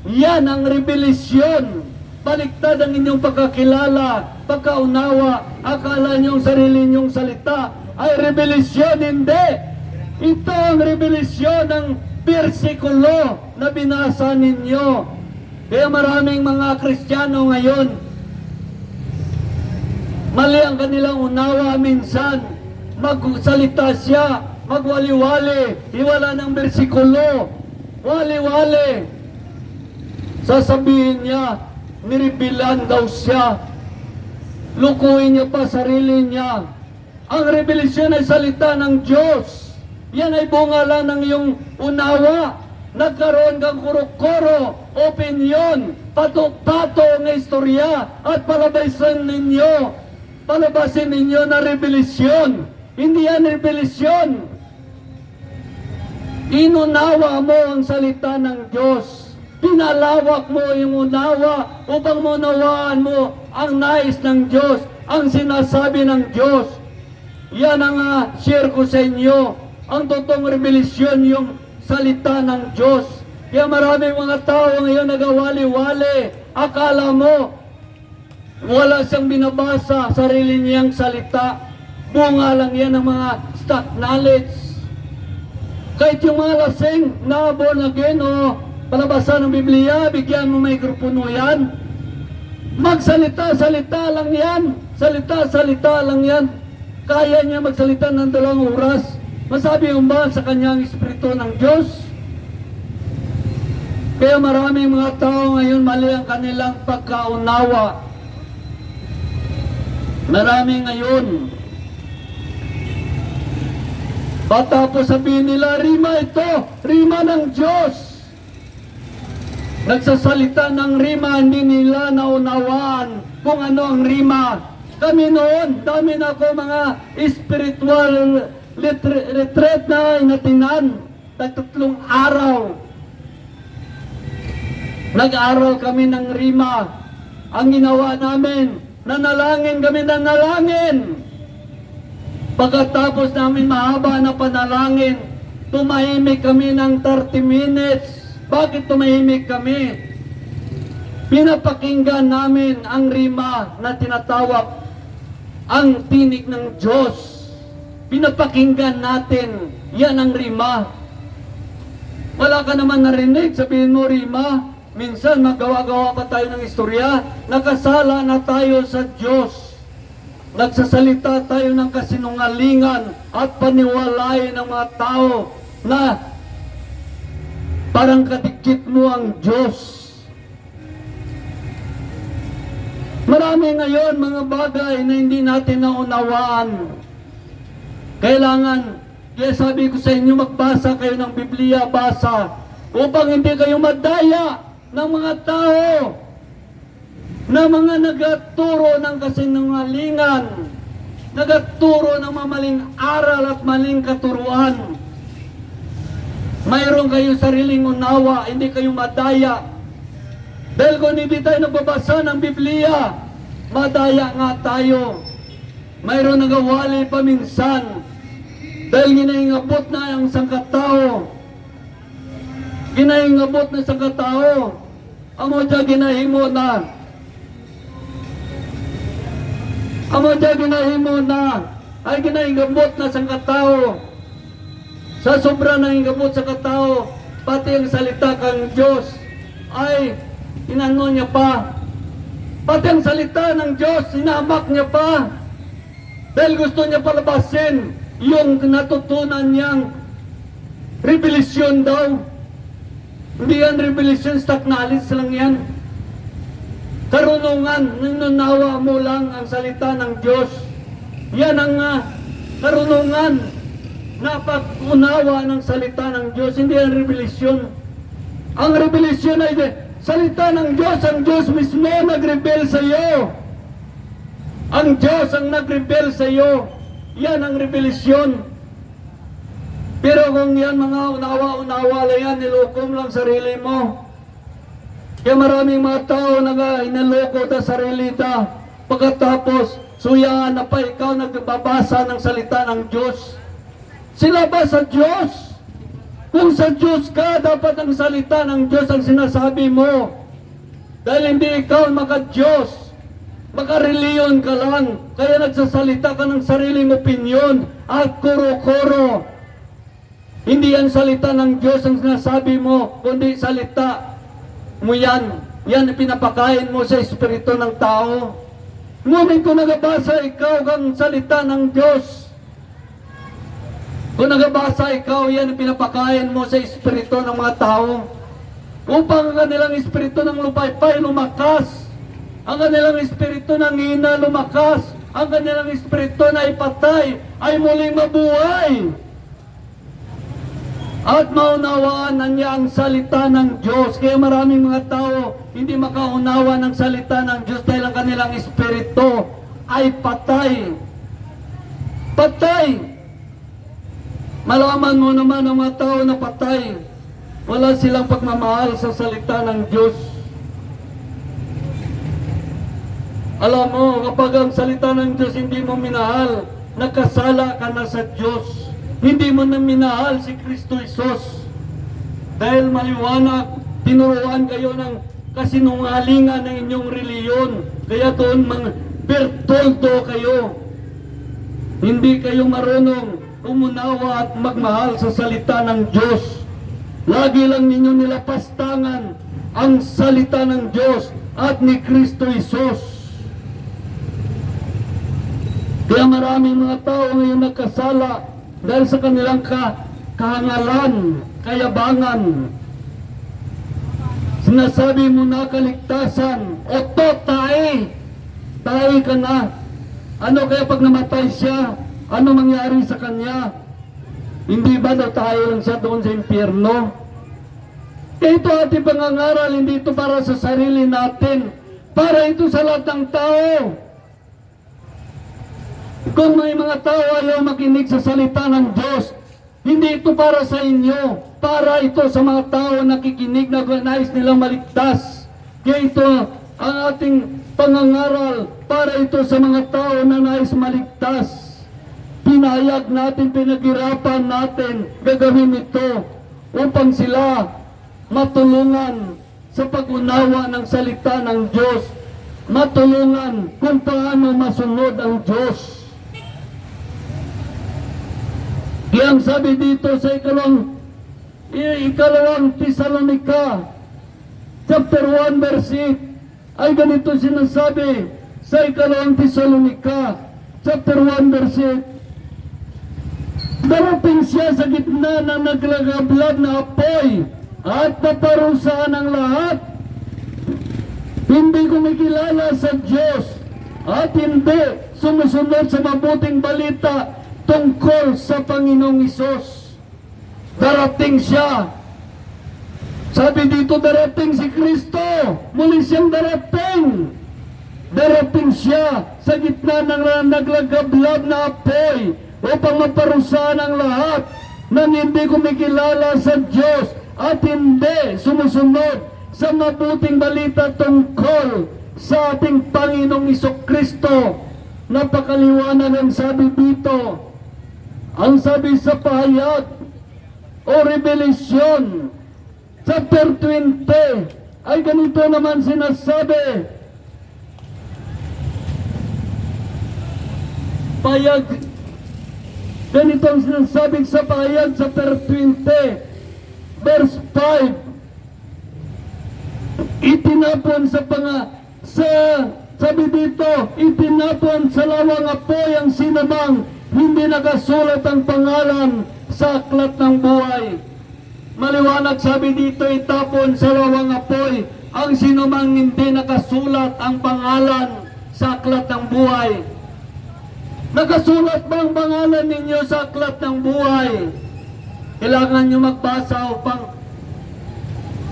yan ang revelasyon. Baliktad ang inyong pagkakilala, pagkaunawa, akala niyong sarili niyong salita ay revelasyon, hindi. Ito ang revelasyon ng bersikulo na binasa ninyo. Kaya maraming mga Kristiyano ngayon, Mali ang kanilang unawa minsan. Magsalita siya, magwali-wali, iwala ng bersikulo, wali-wali. Sasabihin niya, nirebelan daw siya. Lukuhin niya pa sarili niya. Ang rebelisyon ay salita ng Diyos. Yan ay bunga lang ng iyong unawa. Nagkaroon kang kuro-kuro, opinyon, pato-pato ng istorya at palabasin ninyo na rebelisyon. Hindi yan rebelisyon. Inunawa mo ang salita ng Diyos. Pinalawak mo yung unawa upang maunawaan mo ang nais ng Diyos, ang sinasabi ng Diyos. Yan ang share ko sa inyo. Ang totoong rebelisyon yung salita ng Diyos. Kaya maraming mga tao ngayon nagawali-wali. Akala mo, wala siyang binabasa, sarili niyang salita. Bunga lang yan ng mga stock knowledge. Kahit yung mga lasing na born again o palabasa ng Biblia, bigyan mo mikropono yan. Magsalita-salita lang yan. Salita-salita lang yan. Kaya niya magsalita ng 2 oras. Masabi yung ba sa kanyang Espiritu ng Diyos? Kaya maraming mga tao ngayon mali ang kanilang pagkaunawa. Marami ngayon. Patapos sabihin nila, rima ito, rima ng Diyos. Nagsasalita ng rima, hindi nila naunawaan kung ano ang rima. Kami noon, dami na ako mga spiritual retreat na inatinan. 3 araw. Nag-aral kami ng rima. Ang ginawa namin, nanalangin kami ng nalangin. Pagkatapos namin mahaba na panalangin, tumahimik kami ng 30 minutes. Bakit tumahimik kami? Pinapakinggan namin ang rima na tinatawag ang tinig ng Diyos. Pinapakinggan natin, yan ang rima. Wala ka naman narinig, sabihin mo rima. Minsan magawa-gawa pa tayo ng istorya. Nakasala na tayo sa Diyos. Nagsasalita tayo ng kasinungalingan at paniwalain ng mga tao na parang kadikit mo ang Diyos. Marami ngayon mga bagay na hindi natin naunawaan. Kaya sabi ko sa inyo, magbasa kayo ng Biblia, basa, upang hindi kayo madaya ng mga tao na mga nagaturo ng kasinungalingan, nagaturo ng mamaling aral at maling katuruan. Mayroon kayo sariling unawa, hindi kayo madaya. Dahil kung hindi tayo nagbabasa ng Biblia, madaya nga tayo. Mayroon nagawali pa minsan dahil ginaingabot na ang sangkatao. Ginaingabot na sangkatao. Amo dya ginahimo na. Amo dya ginahimo na. Ay ginaingabot na sangkatao. Sa sobra na ingabot sa katao, pati ang salita kang Diyos ay inano niya pa. Pati ang salita ng Diyos, sinamak niya pa. Dahil gusto niya palabasin yung natutunan niyang rebelisyon daw. Hindi yan rebelisyon, stock knowledge lang yan. Karunungan, nanunawa mo lang ang salita ng Diyos. Yan ang karunungan na pag-unawa ng salita ng Diyos, hindi ang rebelisyon. Ang rebelisyon ay salita ng Diyos, ang Diyos mismo nag-rebel sa iyo. Ang Diyos ang nag-rebel sa iyo. Yan ang rebelisyon. Pero kung yan mga unawa-unawa lang yan, nilukom lang sarili mo. Kaya maraming mga tao na inaloko ta sarili ta. Pagkatapos, suyaan na pa ikaw nagbabasa ng salita ng Diyos. Sila ba sa Diyos? Kung sa Diyos ka, dapat ang salita ng Diyos ang sinasabi mo. Dahil hindi ikaw maka-Diyos. Maka-reliyon ka lang. Kaya nagsasalita ka ng sariling opinyon at kuro-kuro. Hindi yan salita ng Diyos ang sinasabi mo, kundi salita mo yan. Yan pinapakain mo sa espiritu ng tao. Ngunit kung nagabasa ikaw ang salita ng Diyos, kung nagabasa ikaw, yan ang pinapakain mo sa espiritu ng mga tao upang ang kanilang espiritu ng lupaypay lumakas, ang kanilang espiritu ng hina lumakas, ang kanilang espiritu na ipatay ay muling mabuhay. At maunawaan na niya ang salita ng Diyos. Kaya maraming mga tao hindi makaunawa ng salita ng Diyos dahil ang kanilang espiritu ay patay. Patay! Malaman mo naman ang mga tao na patay. Wala silang pagmamahal sa salita ng Diyos. Alam mo, kapag ang salita ng Diyos hindi mo minahal, nakasala ka na sa Diyos. Hindi mo na minahal si Kristo Jesus. Dahil maliwanag, tinuruan kayo ng kasinungalingan ng inyong reliyon. Kaya doon mga bertoldo kayo. Hindi kayo marunong umunawa at magmahal sa salita ng Diyos. Lagi lang ninyo nilapastangan ang salita ng Diyos at ni Kristo Jesus. Kaya maraming mga tao ngayon nagkasala dahil sa kanilang kahangalan, kayabangan. Sinasabi mo na kaligtasan, oto tae ka na. Ano kaya pag namatay siya? Ano mangyari sa kanya? Hindi ba na tayo lang siya doon sa impyerno? Kaya ito ating pangangaral, hindi ito para sa sarili natin, para ito sa lahat ng tao. Kung may mga tao ayaw makinig sa salita ng Diyos, hindi ito para sa inyo, para ito sa mga tao na nakikinig na nais nilang maligtas. Kaya ito ang ating pangangaral, para ito sa mga tao na nais maligtas. Pinayag natin, pinaghirapan natin, gagawin ito upang sila matulungan sa pag-unawa ng salita ng Diyos, matulungan kung paano masunod ang Diyos. Kaya ang sabi dito sa ikalawang Tesalonica, chapter 1 verse 8, ay ganito sinasabi sa ikalawang Tesalonica, chapter 1 verse 8, darating siya sa gitna ng naglagablab na apoy at paparusahan ang lahat. Hindi kumikilala sa Diyos at hindi sumusunod sa mabuting balita tungkol sa Panginoong Hesus. Darating siya. Sabi dito, darating si Kristo. Muli siyang darating. Darating siya sa gitna ng naglagablab na apoy upang maparusahan ang lahat na hindi kumikilala sa Diyos at hindi sumusunod sa mabuting balita tungkol sa ating Panginoong Hesukristo. Napakaliwanag ang sabi dito. Ang sabi sa pahayag o Revelation chapter 20 ay ganito naman sinasabi. Pahayag, ganito ang sinasabi sa pahayag chapter 20 verse 5. Itinapon sabi dito, itinapon sa lawang apoy ang sinamang hindi nakasulat ang pangalan sa aklat ng buhay. Maliwanag sabi dito, itapon sa lawang apoy ang sinumang hindi nakasulat ang pangalan sa aklat ng buhay. Nakasulat ba ang pangalan ninyo sa aklat ng buhay? Kailangan nyo magbasa upang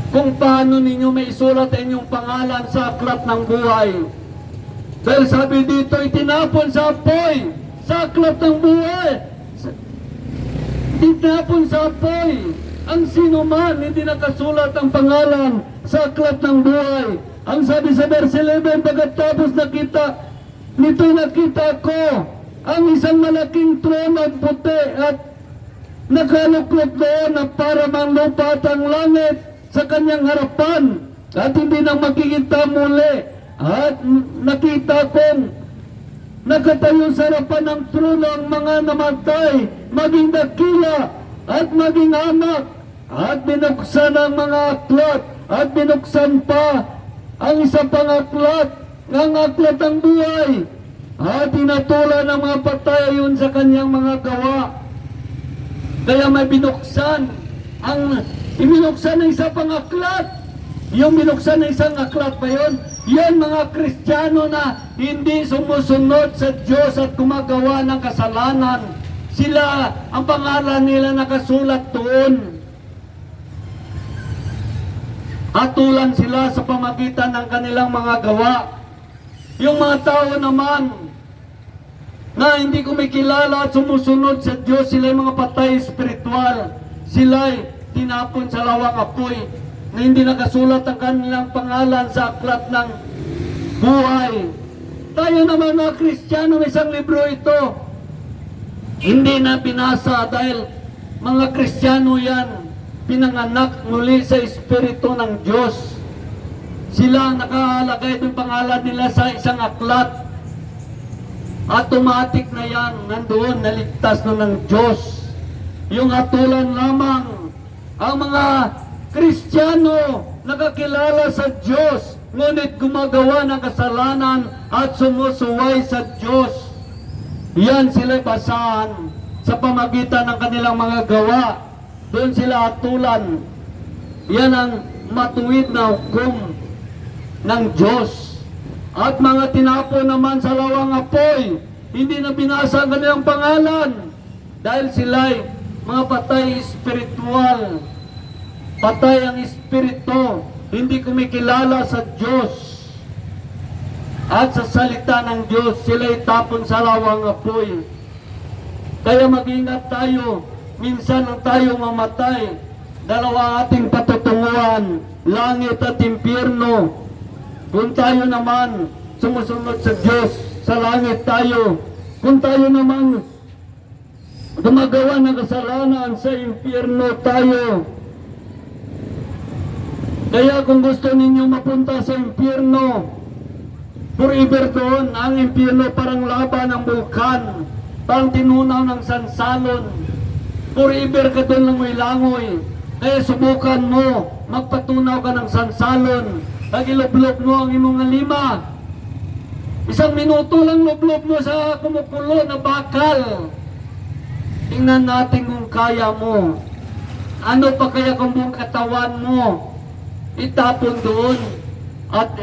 kung paano ninyo may isulat ang inyong pangalan sa aklat ng buhay. Dahil sabi dito, itinapon sa apoy sa aklat ng buhay. Itinapon sa apoy ang sino man hindi nakasulat ang pangalan sa aklat ng buhay. Ang sabi sa verse 11, pagkatapos nakita ko ang isang malaking trono puti at nakaluklok doon na para mang lupa at ang langit sa kanyang harapan at hindi nang makikita muli. At nakita kong nakatayo sa harapan ng trono ang mga namatay, maging dakila at maging anak, at binuksan ang mga aklat at binuksan pa ang isa pang aklat ngangaklat ang buhay, at tinatulan ng mga patay ayon sa kanyang mga gawa. Kaya may binuksan, ibinuksan ng isa pang aklat. Yung binuksan ng isang aklat pa yun, yan mga Kristiyano na hindi sumusunod sa Diyos at gumagawa ng kasalanan. Sila, ang pangalan nila nakasulat doon. Atulan sila sa pamagitan ng kanilang mga gawa. Yung mga tao naman na hindi kumikilala at sumusunod sa Diyos, sila yung mga patay espiritual. Sila'y tinapon sa lawang apoy na hindi nakasulat ang kanilang pangalan sa aklat ng buhay. Tayo naman mga Kristiyano, isang libro ito, hindi na binasa dahil mga Kristiyano yan, pinanganak muli sa Espiritu ng Diyos. Sila ang nakalagay ng pangalan nila sa isang aklat. Automatic na yan, nandoon, naligtas na ng Diyos. Yung atulan lamang, ang mga Kristiyano nakakilala sa Diyos, ngunit gumagawa ng kasalanan at sumusuway sa Diyos. Yan sila basahan sa pamagitan ng kanilang mga gawa. Doon sila atulan. Yan ang matuwid na hukom ng Diyos. At mga tinapon naman sa lawang apoy, hindi na binasa ang kanilang pangalan dahil sila'y mga patay espiritual. Patay ang espiritu, hindi kumikilala sa Diyos at sa salita ng Diyos. Sila'y tapon sa lawang apoy. Kaya mag-ingat tayo, minsan ang tayo mamatay. Dalawa ating patutunguhan, langit at impyerno. Kung tayo naman sumusunod sa Diyos, sa langit tayo. Kung tayo naman gumagawa ng kasalanan, sa impyerno tayo. Kaya kung gusto ninyo mapunta sa impyerno, forever doon, ang impyerno parang laba ng bulkan, parang tinunaw ng sansalon. Forever ka doon langoy-langoy. Kaya subukan mo, magpatunaw ka ng sansalon. Pag-iloblob mo ang imong lima. Isang minuto lang loblob mo sa kumukulo na bakal. Tingnan natin kung kaya mo. Ano pa kaya kung buong katawan mo? Itapon doon. At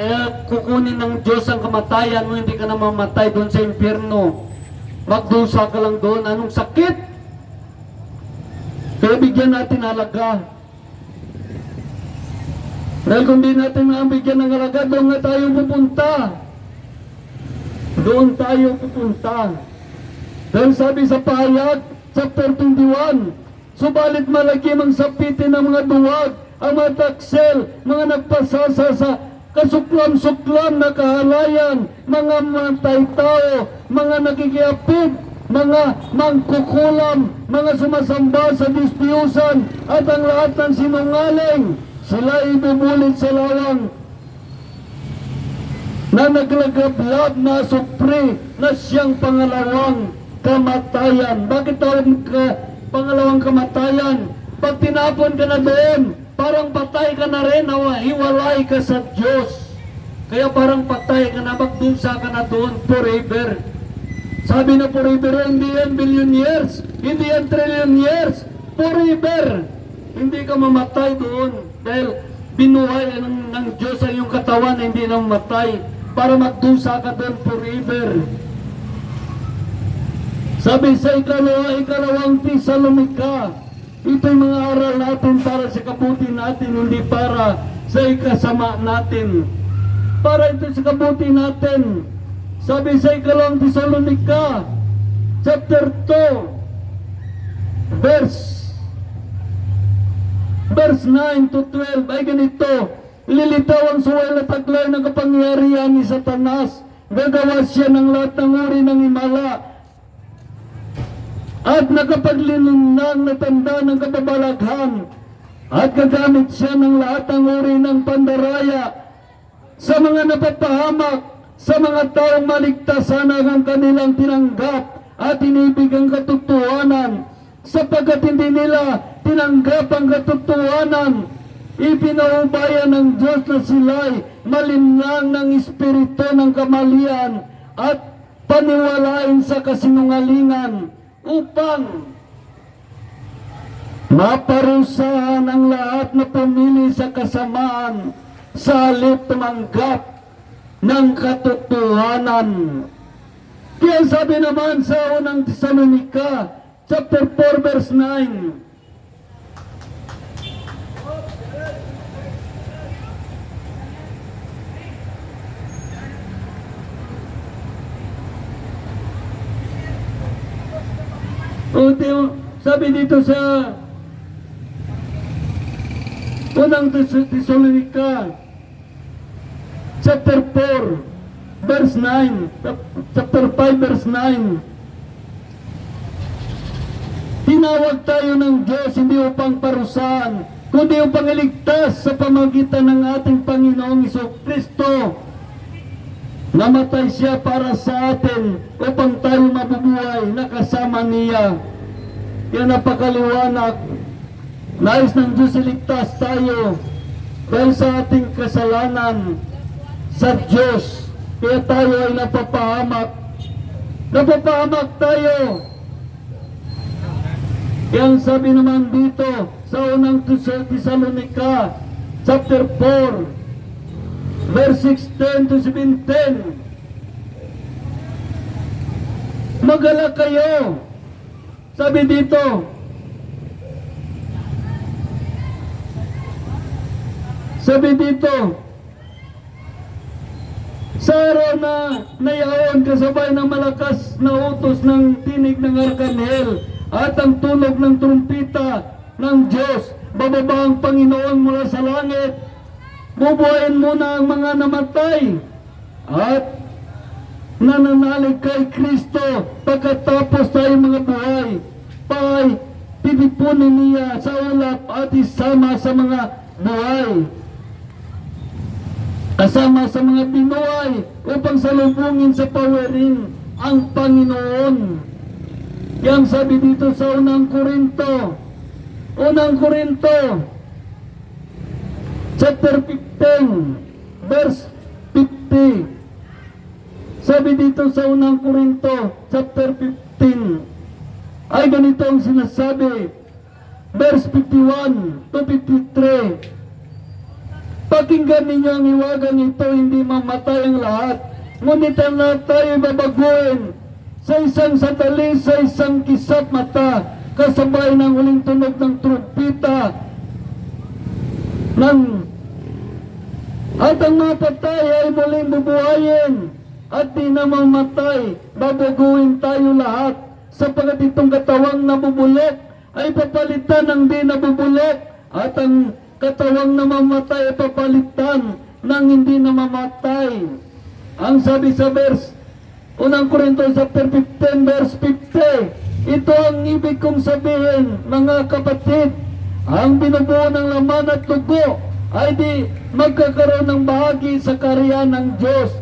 kukunin ng Diyos ang kamatayan mo, hindi ka na mamatay doon sa impyerno. Magdusa ka lang doon. Anong sakit? Kaya bigyan natin halaga. Dahil kung di natin bigyan ng halaga, doon nga tayo pupunta. Doon tayo pupunta. Dahil sabi sa pahayag, chapter 21, subalit malagim ang sapitin ng mga duwag, ang mga taksel, mga nagpasasa sa kasuklam-suklam na kahalayan, mga matay-tao, mga nakikiapid, mga mangkukulam, mga sumasamba sa dispiyusan, at ang lahat ng sinungaling, sila ibubulit sa lawang na naglagablab na supri na siyang pangalawang kamatayan. Bakit tawag ka pangalawang kamatayan? Pag tinapon ka na doon, parang patay ka na rin, hiwalay ka sa Diyos. Kaya parang patay ka na, magdusa ka na doon forever. Sabi na forever, hindi yan billion years, hindi yan trillion years, forever. Hindi ka mamatay doon dahil binuhay ng Diyos ang iyong katawan na hindi na mamatay para magdusa ka doon forever. Sabi sa ikalawang Tesalonica, ito'y mga aral natin para sa kabuti natin, hindi para sa ikasama natin. Para ito sa kabuti natin. Sabi sa ikalawang Tesalonica, chapter 2, verse 9 to 12, ay ganito, lilitaw ang suway na taglay ng kapangyarihan ni Satanas, gagawa siya ng lahat ng uri ng himala, at nakapaglinunang na tanda ng kababalaghan, at gagamit siya ng lahat ng uri ng pandaraya sa mga napapahamak, sa mga taong maligtasan ang kanilang tinanggap at inibig ang katotohanan, sapagkat hindi nila tinanggap ang katotohanan Ipinaubaya ng Diyos na sila'y malinlang ng espiritu ng kamalian at paniwalain sa kasinungalingan upang maparusahan ang lahat na pumili sa kasamaan sa halip tumanggap ng katotohanan. Kaya sabi naman sa unang Tesalonika, chapter 4, verse 9, sabi dito sa unang Tesalonika chapter 4 verse 9, chapter 5 verse 9, tinawag tayo ng Diyos hindi upang parusahan, kundi upang iligtas sa pamagitan ng ating Panginoong Jesucristo. Namatay siya para sa atin upang tayo mabubuhay na kasama niya. Yan napakaliwanag. Nais ng Diyos iligtas tayo dahil sa ating kasalanan sa Diyos. Kaya tayo ay napapahamak. Napapahamak tayo. Yan sabi naman dito sa unang Tesalonika chapter 4 verse 16 to 17. Magalak kayo. Sabi dito, sa araw na nayaon kasabay ng malakas na utos ng tinig ng arkanghel at ang tunog ng trumpita ng Diyos, bababa ang Panginoon mula sa langit. Bubuhayin muna ang mga namatay at nananalig kay Kristo. Pagkatapos tayo mga buhay, titipunin niya sa ulap at isama sa mga buhay, kasama sa mga binuhay upang salubungin sa pawirin ang Panginoon. Yan sabi dito sa unang Korinto chapter 15 verse 50. Sabi dito sa unang Korinto chapter 15 ay ganito ang sinasabi, verse 51 to 53. Pakinggan ninyo ang iwagang ito, hindi mamatay ang lahat, ngunit ang lahat tayo babaguhin sa isang sandali, sa isang kisap mata, kasabay ng huling tunog ng trumpita at ang mga patay ay muling bubuhayin at di na mamatay. Babaguhin tayo lahat, sapagat itong katawang nabubulok ay papalitan ng di nabubulok, at ang katawang namamatay ay papalitan ng hindi namamatay. Ang sabi sa verse unang Korinto chapter 15 verse 50, ito ang ibig kong sabihin, mga kapatid, ang binubuo ng laman at dugo ay di magkakaroon ng bahagi sa kaharian ng Diyos,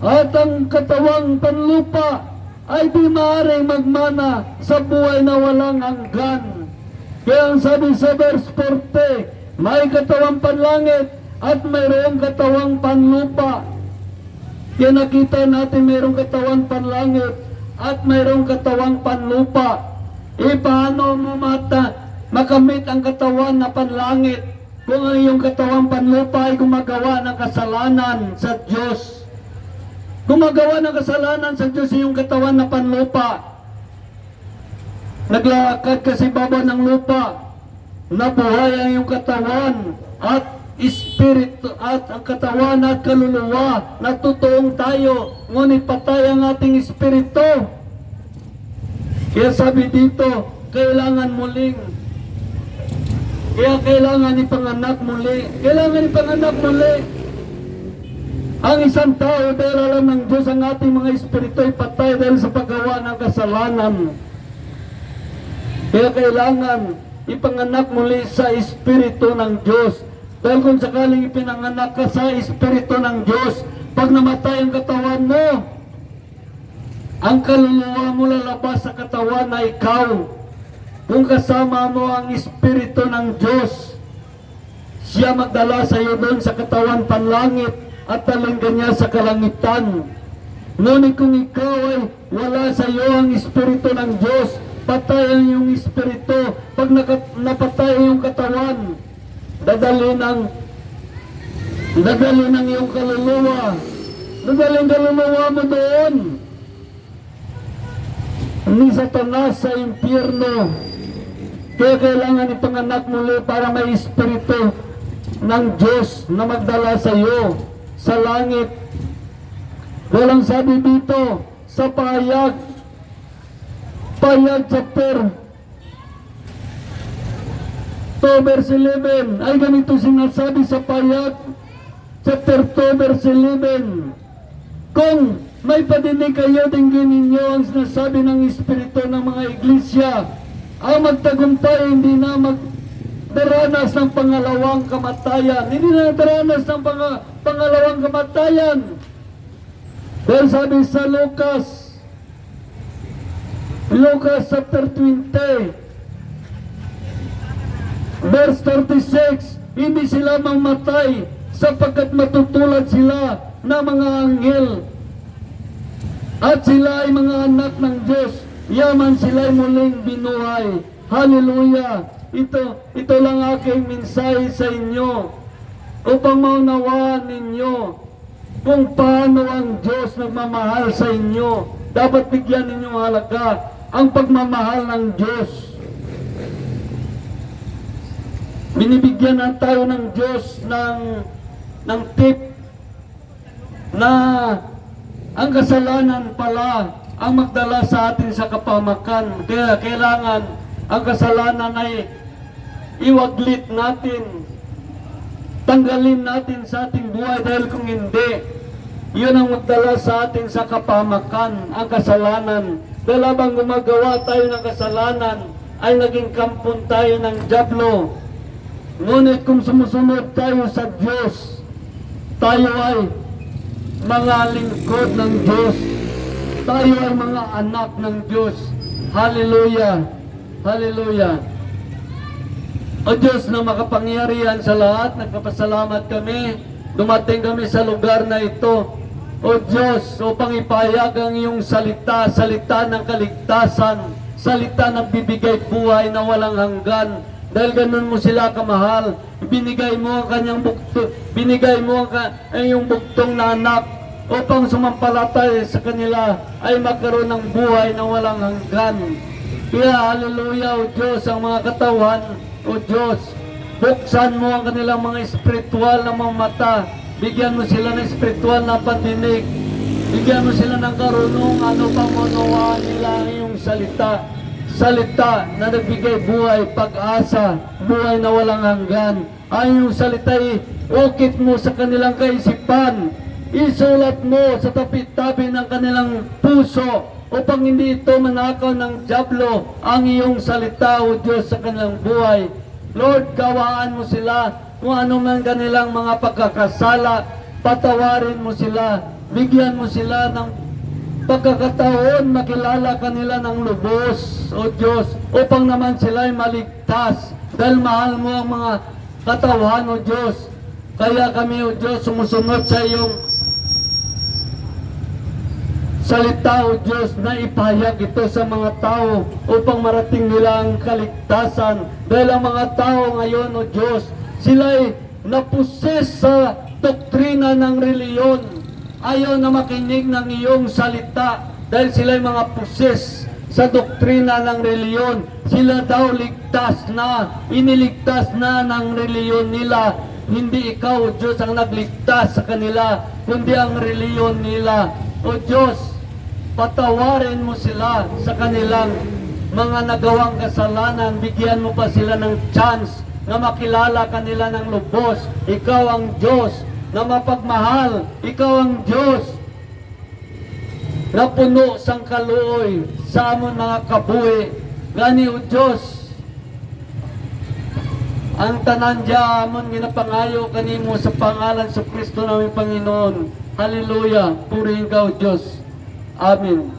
at ang katawang panlupa ay di maaaring magmana sa buhay na walang hanggan. Kaya ang sabi sa verse 40, may katawang panlangit at mayroong katawang panlupa. Kaya nakita natin mayroong katawang panlangit at mayroong katawang panlupa. Paano mo makamit ang katawan na panlangit kung ang iyong katawang panlupa ay gumagawa ng kasalanan sa Diyos? Gumagawa ng kasalanan sa Diyos iyong katawan na panlupa. Naglakad kasi baba ng lupa, nabuhay ang iyong katawan at espiritu, at ang katawan at kaluluwa, natutuong tayo, ngunit patay ang ating espiritu. Kaya sabi dito, kailangan ipanganak muli. Kailangan ipanganak muli. Ang isang tao, dahil alam ng Diyos ang ating mga espiritu ay patay dahil sa paggawa ng kasalanan. Kaya kailangan ipanganak muli sa espiritu ng Diyos. Dahil kung sakaling ipinanganak ka sa espiritu ng Diyos, pag namatay ang katawan mo, ang kaluluwa mo lalabas sa katawan na ikaw. Kung kasama mo ang espiritu ng Diyos, Siya magdala sa iyo doon sa katawan panlangit at talinggan niya sa kalangitan. Ngunit kung ikaw ay wala sa iyo ang Espiritu ng Diyos, patay ang iyong Espiritu. Pag napatay ang iyong katawan, dadali ng iyong kaluluwa. Dadali ang kaluluwa mo doon ni Satanas sa impyerno. Kaya kailangan ipanganak muli para may Espiritu ng Diyos na magdala sa iyo sa langit. Walang sabi dito sa Pahayag chapter 2 verse 11 ay ganito sinasabi sa Pahayag chapter 2 verse 11, kung may padinig kayo, dinggin ninyo ang sinasabi ng Espiritu ng mga iglesia. Ang magtagumpay hindi na magdaranas ng pangalawang kamatayan. Hindi na daranas ng pangalawang kamatayan. Dahil sabi sa Lucas chapter 20 verse 36, hindi sila mamatay sapagkat matutulad sila na mga anghel at sila ay mga anak ng Diyos, yaman sila ay muling binuhay. Hallelujah! Ito lang aking mensahe sa inyo upang maunawaan ninyo kung paano ang Diyos nagmamahal sa inyo. Dapat bigyan ninyo halaga ang pagmamahal ng Diyos. Binibigyan na tayo ng Diyos ng tip na ang kasalanan pala ang magdala sa atin sa kapahamakan. Kaya kailangan ang kasalanan ay iwaglit natin, tanggalin natin sa ating buhay, dahil kung hindi, yun ang magdala sa atin sa kapahamakan, ang kasalanan. Dahil habang gumagawa tayo ng kasalanan, ay naging kampon tayo ng dyablo. Ngunit kung sumusunod tayo sa Diyos, tayo ay mga lingkod ng Diyos. Tayo ay mga anak ng Diyos. Hallelujah! Hallelujah! O Diyos na makapangyarihan sa lahat, nagpapasalamat kami. Dumating kami sa lugar na ito. O Diyos, upang ipahayag ang iyong salita, salita ng kaligtasan, salita ng bibigay buhay na walang hanggan. Dahil ganun mo sila kamahal, binigay mo ang kanyang bukto, binigay mo ang iyong buktong na anak upang sumampalatay sa kanila ay magkaroon ng buhay na walang hanggan. Kaya hallelujah, O Diyos, ang mga katawan, O Diyos, buksan mo ang kanilang mga espiritual na mga mata, bigyan mo sila ng espiritual na pandinig, bigyan mo sila ng karunungan upang maunawaan nila ang iyong salita. Salita na nagbigay buhay, pag-asa, buhay na walang hanggan. Ang iyong salita ay ukit mo sa kanilang kaisipan, isulat mo sa tabi-tabi ng kanilang puso upang hindi ito manakaw ng dyablo ang iyong salita, O Diyos, sa kanilang buhay. Lord, kawaan mo sila kung ano man kanilang mga pagkakasala, patawarin mo sila, bigyan mo sila ng pagkakataon makilala kanila ng lubos, O Diyos, upang naman sila ay maligtas dahil mahal mo ang mga katawan, O Diyos. Kaya kami, O Diyos, sumusunod sa iyong salita, O Diyos, na ipahayag ito sa mga tao upang marating nila ang kaligtasan. Dahil ang mga tao ngayon, O Diyos, sila ay napuses sa doktrina ng reliyon. Ayaw na makinig ng iyong salita dahil sila ay mga puses sa doktrina ng reliyon. Sila daw ligtas na, iniligtas na ng reliyon nila. Hindi ikaw, O Diyos, ang nagligtas sa kanila, kundi ang reliyon nila. O Diyos, patawarin mo sila sa kanilang mga nagawang kasalanan. Bigyan mo pa sila ng chance na makilala kanila ng lubos. Ikaw ang Diyos na mapagmahal, ikaw ang Diyos na puno sang kaluoy sa amon mga kabuhi. Gani, O Diyos, ang tanan diya amon ginapangayo kanimo sa pangalan sa Kristo naming Panginoon. Hallelujah! Purihin ka, O Diyos. Amen.